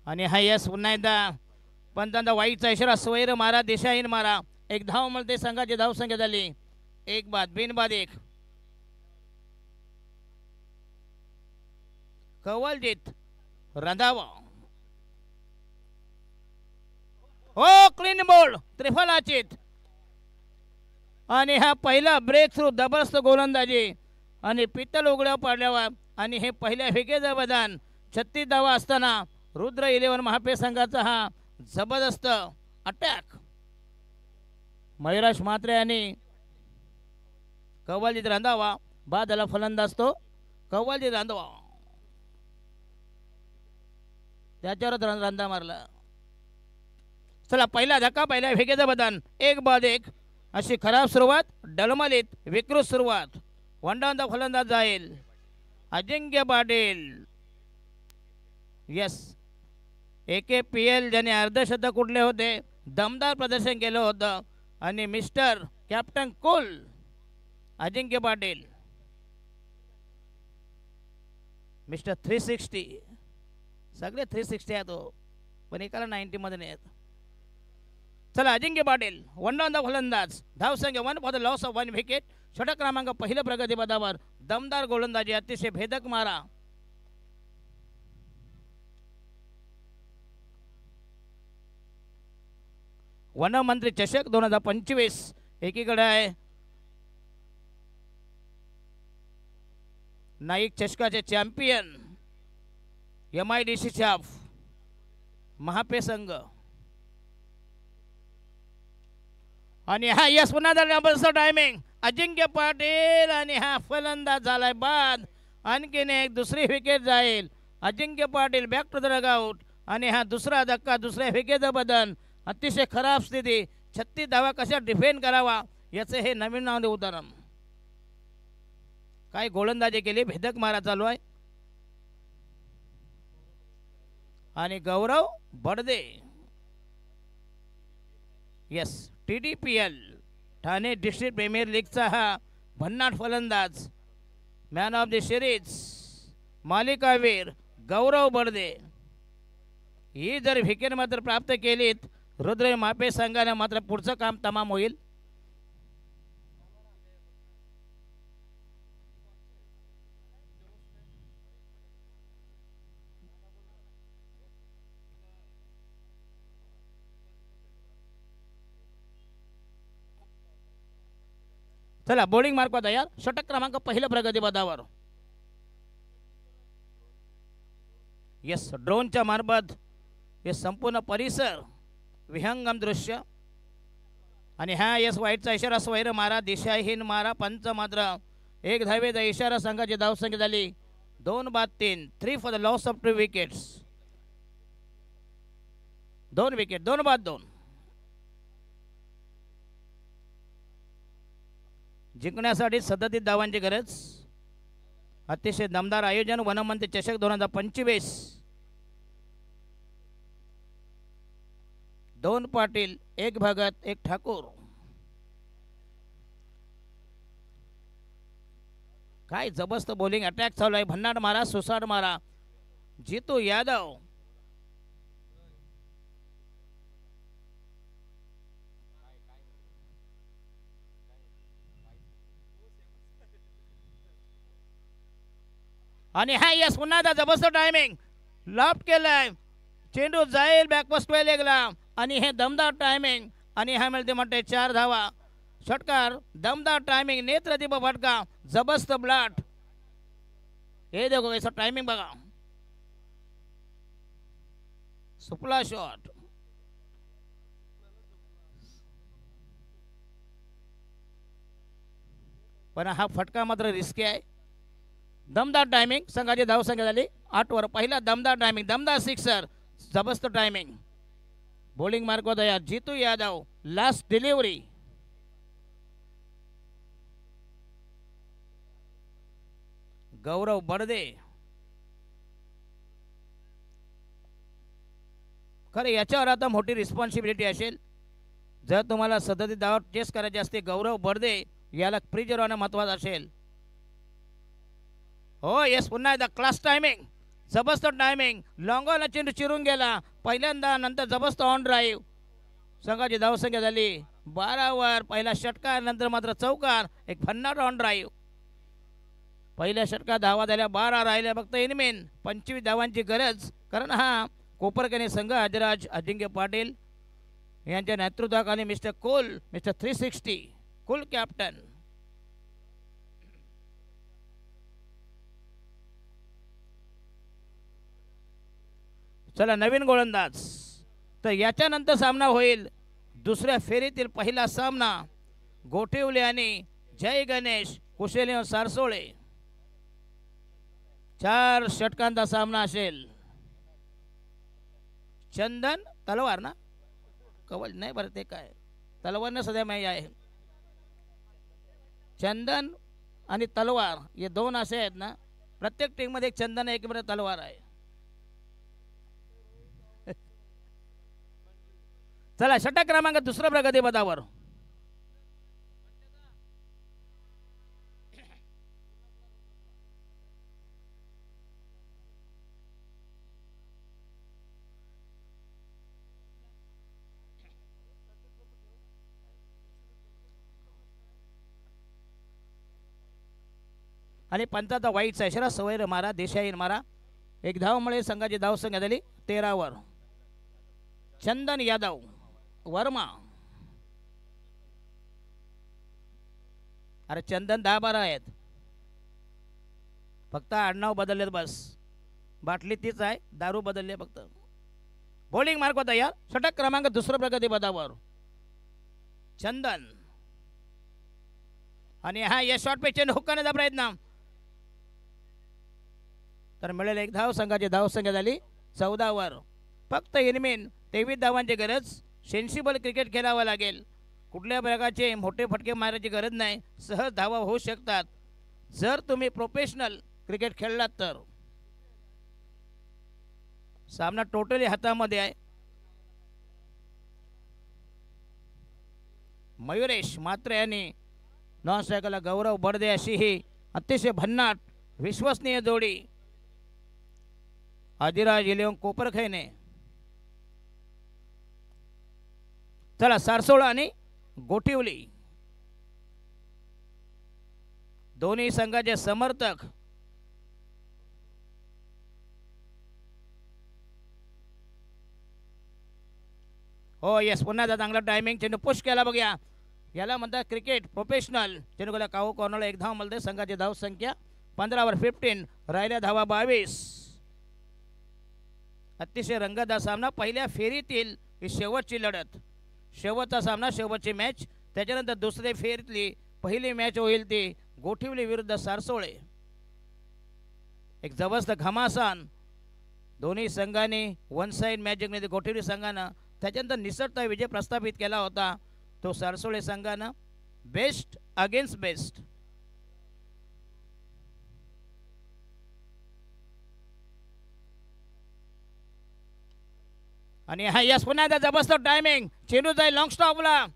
आणि हा यस पुन्हा एकदा पंचांचा वाईटचा इशारा. स्वैर मारा, दिशाहीन मारा. एक धाव मिळते. संघाची धावसंख्या झाली 1 बाद बिनबाद 1. कवलजीत रंधावा. हो क्लीन बॉल त्रिफलाचित आणि हा पहिला ब्रेक थ्रू जबरदस्त गोलंदाजी आणि पित्तल उघड्या पाडल्यावर आणि हे पहिल्या फेकेचं बदान 36 धावा असताना रुद्र 11 महापे संघाचा हा जबरदस्त अटॅक मयुराज म्हात्रे यांनी कव्वालीत रांधावा बाद झाला फलंदाज तो कव्वालीत रांधावा त्याच्यावर रांधा मारला. चला पहिला धक्का पहिल्या फेकेचं बदान 1-1 अशी खराब सुरुवात डलमलीत विकृत सुरुवात वंडावंदा फलंदाज जाईल अजिंक्य पाटील. यस AKPL ज्याने अर्धशतक कुठले होते दमदार प्रदर्शन केलं होतं आणि मिस्टर कॅप्टन कूल अजिंक्य पाटील मिस्टर 360 सगळे 360 आहेत हो पण एकाला 90 मध्ये नाही आहेत. चला अजिंक्य पाटील वंडावंदा फलंदाज धावसंख्या 1 for the loss of 1 wicket. षटक क्रमांक पहिलं प्रगतीपदावर दमदार गोलंदाजी अतिशय भेदक मारा. वनमंत्री चषक 2025 एकीकडे आहे नाईक चषकाचे चॅम्पियन MIDC छाप महापे संघ आणि हा यस पुन्हा नंबरचा टायमिंग अजिंक्य पाटील आणि हा फलंदाज झालाय बाद. आणखीन एक दुसरी विकेट जाईल अजिंक्य पाटील बॅक टू द रगआउट आणि हा दुसरा धक्का दुसऱ्या विकेटचं बदन अतिशय खराब स्थिती 36 धावा कशा डिफेंड करावा याचे हे नवीन नाव उदाहरण. काय गोलंदाजी केली भेदक मारा चालू आहे आणि Gaurav Badade yes TDPL Thane district premier लीगचा हा भन्नाट फलंदाज मॅन ऑफ द सिरीज मालिकावीर गौरव बडदे. ही जर विकेट मात्र प्राप्त केलीत रुद्र मापे संघाने मात्र पुढचं काम तमाम होईल. चला बॉलिंग मार्क तयार. षटक क्रमांक पहिलं प्रगतीपदावर यस ड्रोनच्या मार्फत हे संपूर्ण परिसर विहंगम दृश्य आणि हा यस वाईटचा इशारा स्वैर मारा दिशाहीन मारा पंच मात्र 1 धावेचा इशारा संघाची धावसंख्या झाली 2-3 3 for the loss of 2 wickets 2 wicket 2-2 जिंकण्यासाठी 37 धावांची गरज. अतिशय दमदार आयोजन वनमंत्री चषक 2025 2 पाटील 1 भगत 1 ठाकूर. काय जबरदस्त बॉलिंग अटॅक चालू आहे. भन्नाट मारा सुसाट मारा जीतू यादव आणि हा यस पुन्हा आता जबरदस्त टायमिंग लॉफ्ट केलाय चेंडू जाईल बॅकपोस्ट लेगला आणि हे दमदार टायमिंग आणि हा मिळते म्हणते 4 धावा. षटकार दमदार टायमिंग नेत्रदीप फटका जबरदस्त ब्लाट. हे देखो ऐसा टायमिंग बघा सुपला शॉट पण हा फटका मात्र रिस्की आहे. दमदार टायमिंग संघाची धावसंख्या झाली 8 वर. पहिला दमदार टायमिंग दमदार सिक्सर जबरदस्त टायमिंग. बॉलिंग मार्क तयार जीतू यादव लास्ट डिलिव्हरी गौरव बडदे. खरं याच्यावर आता मोठी रिस्पॉन्सिबिलिटी असेल. जर तुम्हाला 37 धावा चेस करायचे असते गौरव बडदे याला प्रिजर होणं महत्वाचं असेल. हो येस पुन्हा एकदा क्लास टायमिंग जबरदस्त टायमिंग लॉंगॉला चेंडू चिरून गेला पहिल्यांदा नंतर जबरदस्त ऑन ड्राईव्ह. संघाची धावसंख्या झाली 12 वर. पहिला षटकार नंतर मात्र चौकार एक भन्नाट ऑन ड्राईव्ह. पहिल्या षटकात धावा झाल्या 12 राहिल्या फक्त इनमेन 25 धावांची गरज. कारण हा कोपरकने संघ अधिराज अजिंक्य पाटील यांच्या नेतृत्वाखाली मिस्टर कोल मिस्टर 360 कुल कॅप्टन चला नवीन गोलंदाज. तर याच्यानंतर सामना होईल दुसऱ्या फेरीतील पहिला सामना गोठिवले आणि जय गणेश कुशेले सारसोळे. 4 षटकांचा सामना असेल. चंदन तलवार ना कवल नाही बरं ते काय तलवार सध्या माही आहे. चंदन आणि तलवार हे 2 असे आहेत ना. प्रत्येक टीममध्ये एक चंदन एक बरं तलवार आहे. चला षटक क्रमांक दुसरा प्रगतीपथावर. आणि पंचाचा वाईटचा इशारा. सवैर मारा देशाईन मारा. एक धावमुळे संघाची धावसंख्या झाली 13 वर. चंदन यादव वर्मा. अरे चंदन 10-12 आहेत. फक्त आडनाव बदललेत बस. बाटली तीच आहे दारू बदलले फक्त. बॉलिंग मार्क होता यार. षटक क्रमांक दुसरा प्रगतीपथावर चंदन. आणि हा या शॉर्ट पिचने हुकण्याचा प्रयत्न. तर मिळेल एक धाव. संघाची धावसंख्या झाली 14 वर. फक्त इनमेन 23 धावांची गरज. सेन्सिबल क्रिकेट खेळावं लागेल. कुठल्या प्रकारचे मोठे फटके मारायची गरज नाही. सहज धावा होऊ शकतात जर तुम्ही प्रोफेशनल क्रिकेट खेळलात तर. सामना टोटली हातामध्ये आहे. मयुरेश मात्रे यांनी नॉन स्ट्रायकरला गौरव बडदे अशी ही अतिशय भन्नाट विश्वसनीय जोडी आदिराज इलेवन कोपरखैने. चला सारसोळा आणि गोठिवली दोन्ही संघाचे समर्थक. हो येस पुन्हा चांगला टायमिंग. चेंडू पुश केला बघूया. याला म्हणतात क्रिकेट प्रोफेशनल. चेंडू गेला काहू कॉर्नरला एक धाव मिळते. संघाची धाव संख्या 15 वर 15. राहिल्या धावा 22. अतिशय रंगतदार सामना. पहिल्या फेरीतील ही शेवटची लढत. शेवटचा सामना शेवटची मॅच. त्याच्यानंतर दुसऱ्या फेरीतली पहिली मॅच होईल ती गोठिवली विरुद्ध सारसोळे. एक जबरदस्त घमासान दोन्ही संघांनी वन साइड मॅच जिंकली गोठिवली संघानं. त्याच्यानंतर निसटता विजय प्रस्थापित केला होता तो सारसोळे संघानं. Best against best. आणि हा यस पुन्हा जबरदस्त टायमिंग. चेंडू जाईल लॉंग स्टॉपला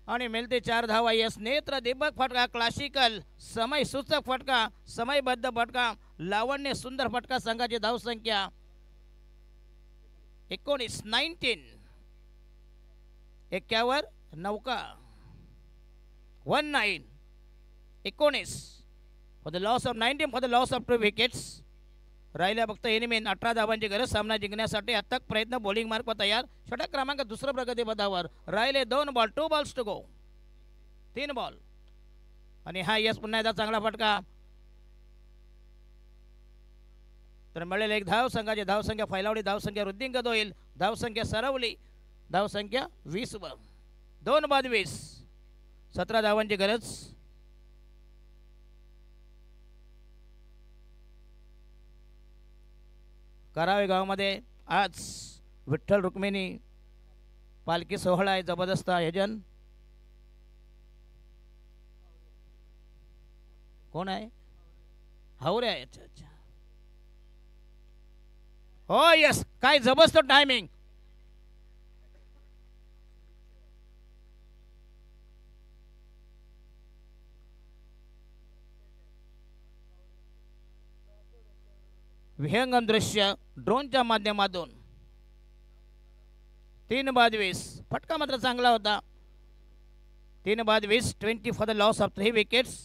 आणि मिळते 4 धावा. यस नेत्र दिबक फटका. क्लासिकल समय सूचक फटका. समयबद्ध फटका. लावण्य सुंदर फटका. संघाची धावसंख्या 19 51 नौका 19 for the loss of 19 for the loss of 2 wickets. राहिल्या फक्त एनिमेन 18 धावांची गरज सामना जिंकण्यासाठी. अथक प्रयत्न. बॉलिंग मार्क तयार. षटक क्रमांक दुसरा प्रगतीपथावर. राहिले 2 ball 2 balls to go. 3 ball. आणि हा यस पुन्हा एकदा चांगला फटका. तर मिळेल एक धाव. संघाची धावसंख्या फैलावली. धावसंख्या वृद्धिंगत होईल. धावसंख्या सरवली. धावसंख्या 20 वर. 2 बाद 20. 17 धावांची गरज. करावे गावामध्ये आज विठ्ठल रुक्मिणी पालखी सोहळा आहे. जबरदस्त आयोजन. कोण आहे? हावरे आहे. अच्छा अच्छा. हो यस काय जबरदस्त टायमिंग. विहंगम दृश्य ड्रोनच्या माध्यमातून. 3 बाद 20. फटका मात्र चांगला होता. 3 बाद 20. 20 for the loss of 3 wickets.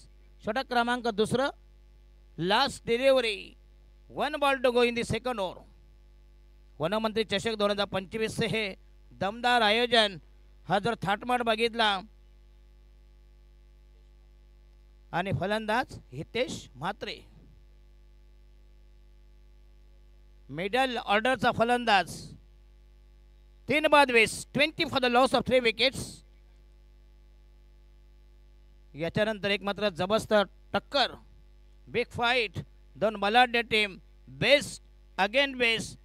षटक क्रमांक दुसरं. Last delivery. 1 ball to go in the second over. वनमंत्री चषक 2025 चे हे दमदार आयोजन. हा जर थाटमाट बघितला आणि फलंदाज हितेश म्हात्रे. मिडल ऑर्डरचा फलंदाज 3 बाद 20, 20 for the loss of 3 wickets. याच्यानंतर एक मात्र जबरदस्त टक्कर, बिग फाईट, 2 बलाढ्य टीम, बेस्ट अगेन बेस्ट.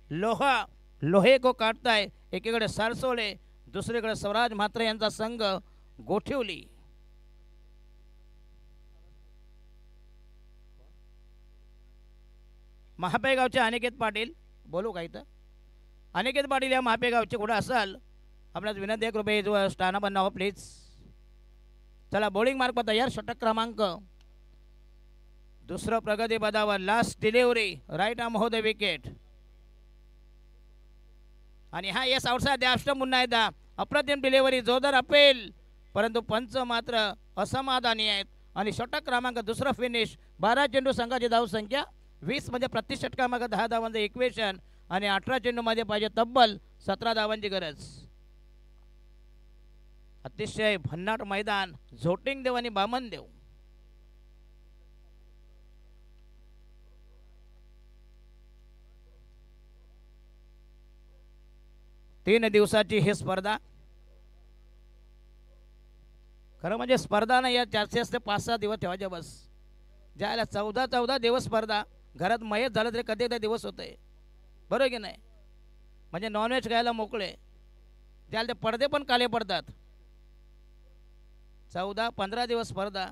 लोहे को काटताय. एकीकडे सारसोळे, दुसरीकडे स्वराज म्हात्रे यांचा संघ गोठिवली. महापेगावचे अनिकेत पाटील, बोलू का इथं? अनिकेत पाटील या महापेगावचे कुठं असाल आपल्याच विनंती आहे, कृपया स्टाना बनावं प्लीज. चला बॉलिंग मार्क तयार. षटक क्रमांक दुसरं प्रगती पदावर. लास्ट डिलिव्हरी, राईट आर्म हो द विकेट. आणि हा येस आउटसाइड द पुन्हा एकदा अप्रतिम डिलिव्हरी, जोरदार अपेल, परंतु पंच मात्र असमाधानी आहेत. आणि षटक क्रमांक दुसरं फिनिश. 12 चेंडू संघाची धावसंख्या 20 मध्ये प्रति षटकामागे 10 धावांचं इक्वेशन. आणि 18 चेंडूमध्ये पाहिजे तब्बल 17 धावांची गरज. अतिशय भन्नाट मैदान. झोटिंग देव आणि बामन देव. तीन दिवसाची ही स्पर्धा. खरं म्हणजे स्पर्धा नाही, या 400 ते 5-6 दिवस ठेवायचे बस. ज्याला 14 दिवस स्पर्धा. घरात मयत झालं तरी कधी एकदा दिवस होते, बरोबर की नाही? म्हणजे नॉनव्हेज खायला मोकळे, त्याला ते पडदे पण काले पडतात. 14-15 दिवस स्पर्धा.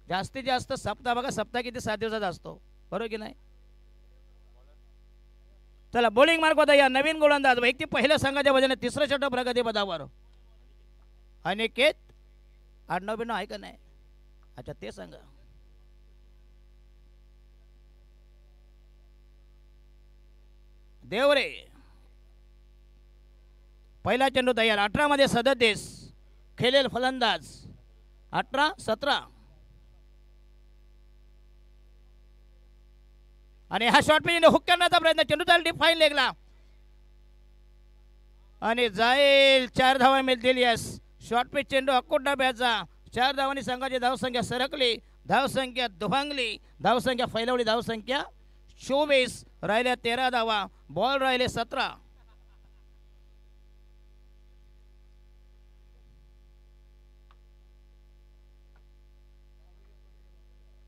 जास्तीत जास्त सप्ताह बघा, सप्ताह किती 7 दिवसाचा असतो, बरोबर की नाही? चला बॉलिंग मार्क होता या नवीन गोलंदाज व्यक्ती पहिल्या संघाच्या वजने तिसरं षटक प्रगती पदावर. अनिकेत आडनाव बिनाव आहे का नाही? अच्छा ते सांगा. देवरे पहिला चेंडू तयार. 18 मध्ये 37 खेळेल फलंदाज. 18-17. आणि हा शॉट पिचने हुक करण्याचा प्रयत्न. चेंडू चाल डीप फाईन लेगला आणि जाईल. 4 धावा मिळतील. यस, शॉट पिच चेंडू अक्कोट डब्याचा. 4 धावांनी संघाची धावसंख्या सरकली, धावसंख्या दुभांगली, धावसंख्या फैलवली. धावसंख्या 24, राहिल्या 13 धावा, बॉल राहिले 17.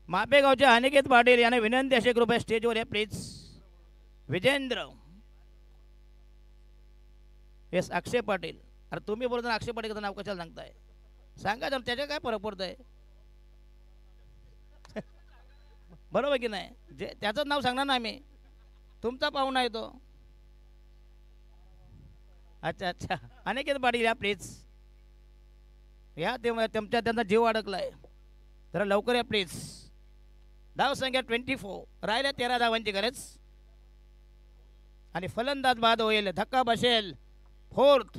मापेगावचे अनिकेत पाटील यांना विनंती अशी कृपया स्टेजवर या प्लीज. विजेंद्र, येस अक्षय पाटील. अरे तुम्ही बोलताना अक्षय पाटीलचं नाव कशाला सांगताय? सांगा जर, त्याच्या काय फरक पडतंय? बरोबर की नाही? जे त्याचं नाव सांगणार ना आम्ही, तुमचा पाहुणा आहे तो. अच्छा अच्छा, अनिकेत पाटील या प्लीज या. तुमच्या त्यांचा जीव अडकलाय, जरा लवकर या प्लीज. धावसंख्या 24, राहिल्या 13 धावांची गरज. आणि फलंदाज बाद होईल, धक्का बसेल. फोर्थ,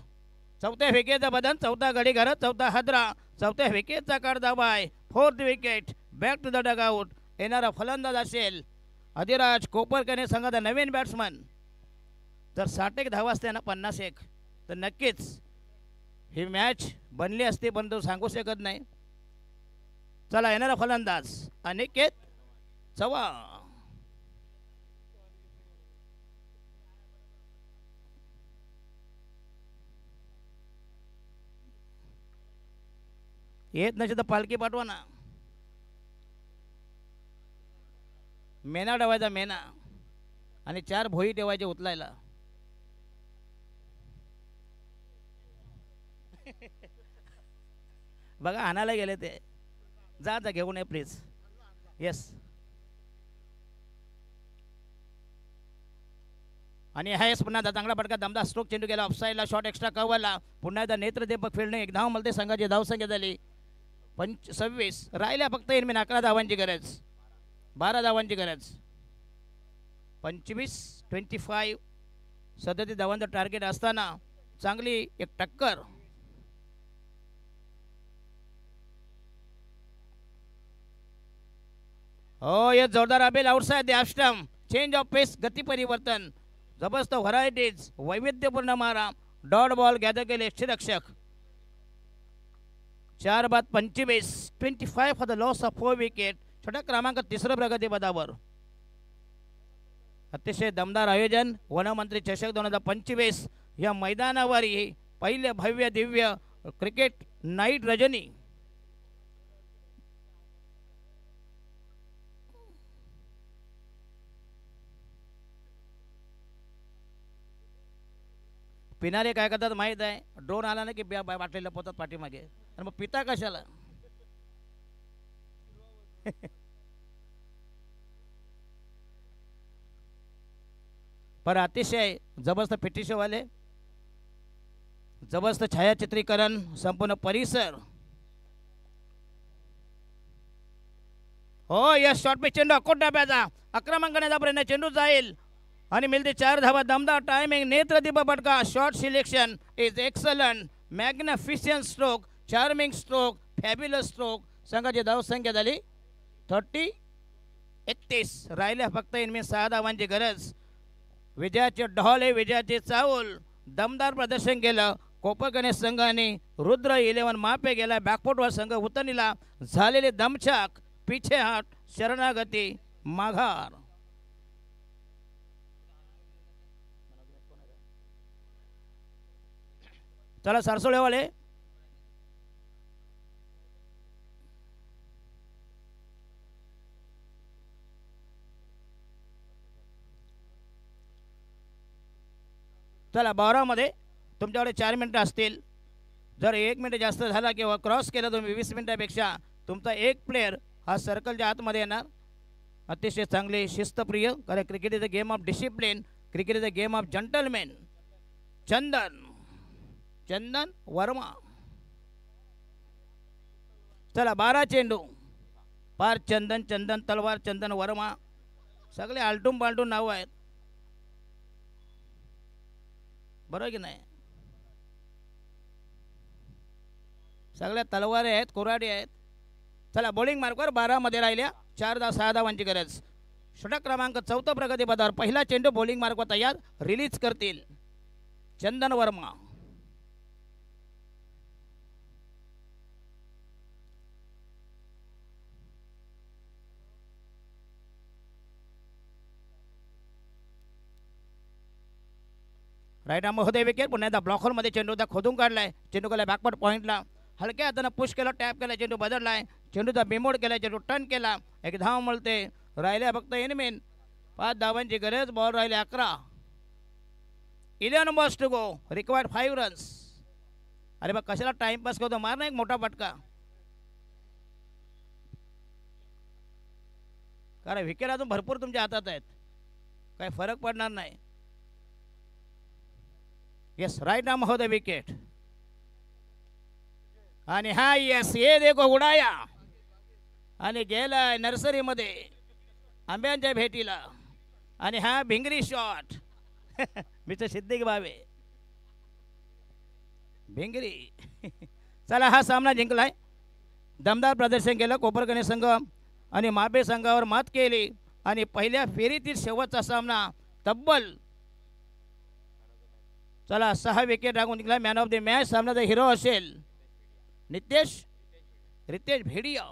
चौथ्या विकेटचा बदन, चौथा गडी घरात, चौथा हदरा, चौथ्या विकेटचा काढ धावा आहे. 4th wicket, back to the dugout. येणारा फलंदाज असेल अधिराज कोपरकने, संघाचा नवीन बॅट्समन. जर 60 धावा असते ना, 50 तर नक्कीच ही मॅच बनली असती, पण तो सांगू शकत नाही. चला येणारा फलंदाज अनिकेत चव्हाण. येत नसेल तर पालखी पाठवा ना. मेना ठेवायचा, मेना, आणि 4 भोई ठेवायचे उचलायला. बघा आणायला गेले ते. जा जा घेऊन ये प्लीज. येस. आणि हा येस पुन्हा चांगला फटका, दमदार स्ट्रोक. चेंडू गेला ऑफसाईडला, शॉट एक्स्ट्रा कव्हरला. पुन्हा एकदा नेत्रदीपक फिल्डने 1 धाव मिळते. संघाची धावसंख्या झाली 26, राहिल्या फक्त 11 धावांची गरज. 12 धावांची गरज. 25 37 धावांचं टार्गेट असताना चांगली एक टक्कर. हो, ये जोरदार appeal outside the stump. Change of pace, गती परिवर्तन, जबरदस्त व्हरायटीज, वैविध्यपूर्ण मारा. डॉट बॉल गॅदर केले क्षेत्ररक्षक. 4 बाद 25, 25 for the loss of 4 wicket. षटक क्रमांक 3 प्रगती पदावर. अतिशय दमदार आयोजन वनमंत्री चषक 2025 या मैदानावर ही पहिले भव्य दिव्य क्रिकेट नाईट रजनी पिणारे काय करतात माहीत आहे, ड्रोन आला ना की बाटलीला पोतात पाठीमागे, आणि मग पिता कशाला. पर अतिशय जबरदस्त पिटिशवाले, जबरदस्त छायाचित्रीकरण, संपूर्ण परिसर. हो यस, शॉट पे चेंडू अकोट डाब्याचा, आक्रमण करण्याचा प्रयत्न, चेंडू जाईल आणि मिळते 4 धावा. दमदार टायमिंग, नेत्रदीप फटका, shot selection is excellent, magnificent stroke, charming stroke, fabulous stroke. संघाची धावसंख्या झाली 31. राहिल्या फक्त इनमी 6 धावांची गरज. विजयाचे ढोले, विजयाचे चावल, दमदार प्रदर्शन केलं कोपरगणे संघाने. रुद्र 11 मापे गेला, बॅकफुटवर संघ उतरलेला, झालेले दमछाक, पिछे हाट, शरणागती, माघार. चला सरसोळेवाले, चला 12मध्ये तुमच्याकडे 4 मिनटं असतील. जर 1 मिनिट जास्त झाला किंवा क्रॉस केला तुम्ही 20 मिनिटापेक्षा, तुमचा एक प्लेयर हा सर्कलच्या आतमध्ये येणार. अतिशय चांगले शिस्तप्रिय, कारण cricket is a game of discipline, cricket is a game of gentleman. Chandan Verma. चला 12 चेंडू पार. चंदन तलवार, चंदन वर्मा, सगळे आलटून पालटून नाव आहेत, बरोबर की नाही. सगळ्या तलवारे आहेत, कुऱ्हाडी आहेत. चला बॉलिंग मार्कवर 12मध्ये राहिल्या 4-6 धावांची गरज. षटक क्रमांक 4 प्रगतीपथावर पहिला चेंडू बॉलिंग मार्कवर तयार, रिलीज करतील चंदन वर्मा. राईट आर्म होते विकेट. पुन्हा एकदा ब्लॉकरमध्ये चेंडू खोदून काढलाय, चेंडू गेला बॅकवर्ड पॉईंटला, हलक्या हाताने पुश केला, टॅप केला, चेंडू बदललाय, चेंडूचा बिमोड केला, चेंडू टर्न केला, 1 धाव मिळते. राहिल्या फक्त इनमेन 5 धावांची गरज. बॉल राहिले 11. 11 balls to go, required 5 runs. अरे बा कशाला टाइमपास करतो, मार ना एक मोठा फटका, कारण विकेट अजून भरपूर तुमच्या हातात आहेत, काही फरक पडणार नाही. यस, राईट आर्म हो द विकेट. आणि हा यस, ये देखो उडाया, आणि गेलाय नर्सरीमध्ये आंब्यांच्या भेटीला. आणि हा भिंगरी शॉट मिस्टर सिद्दीक भावे, भिंगरी. चला हा सामना जिंकलाय. दमदार प्रदर्शन केलं कोपरगणे संघ आणि माबे संघावर मात केली, आणि पहिल्या फेरीतील शेवटचा सामना तब्बल चला 6 विकेट राखून जिंकला. मॅन ऑफ द मॅच सामन्याचा हिरो असेल रितेश भेडिया.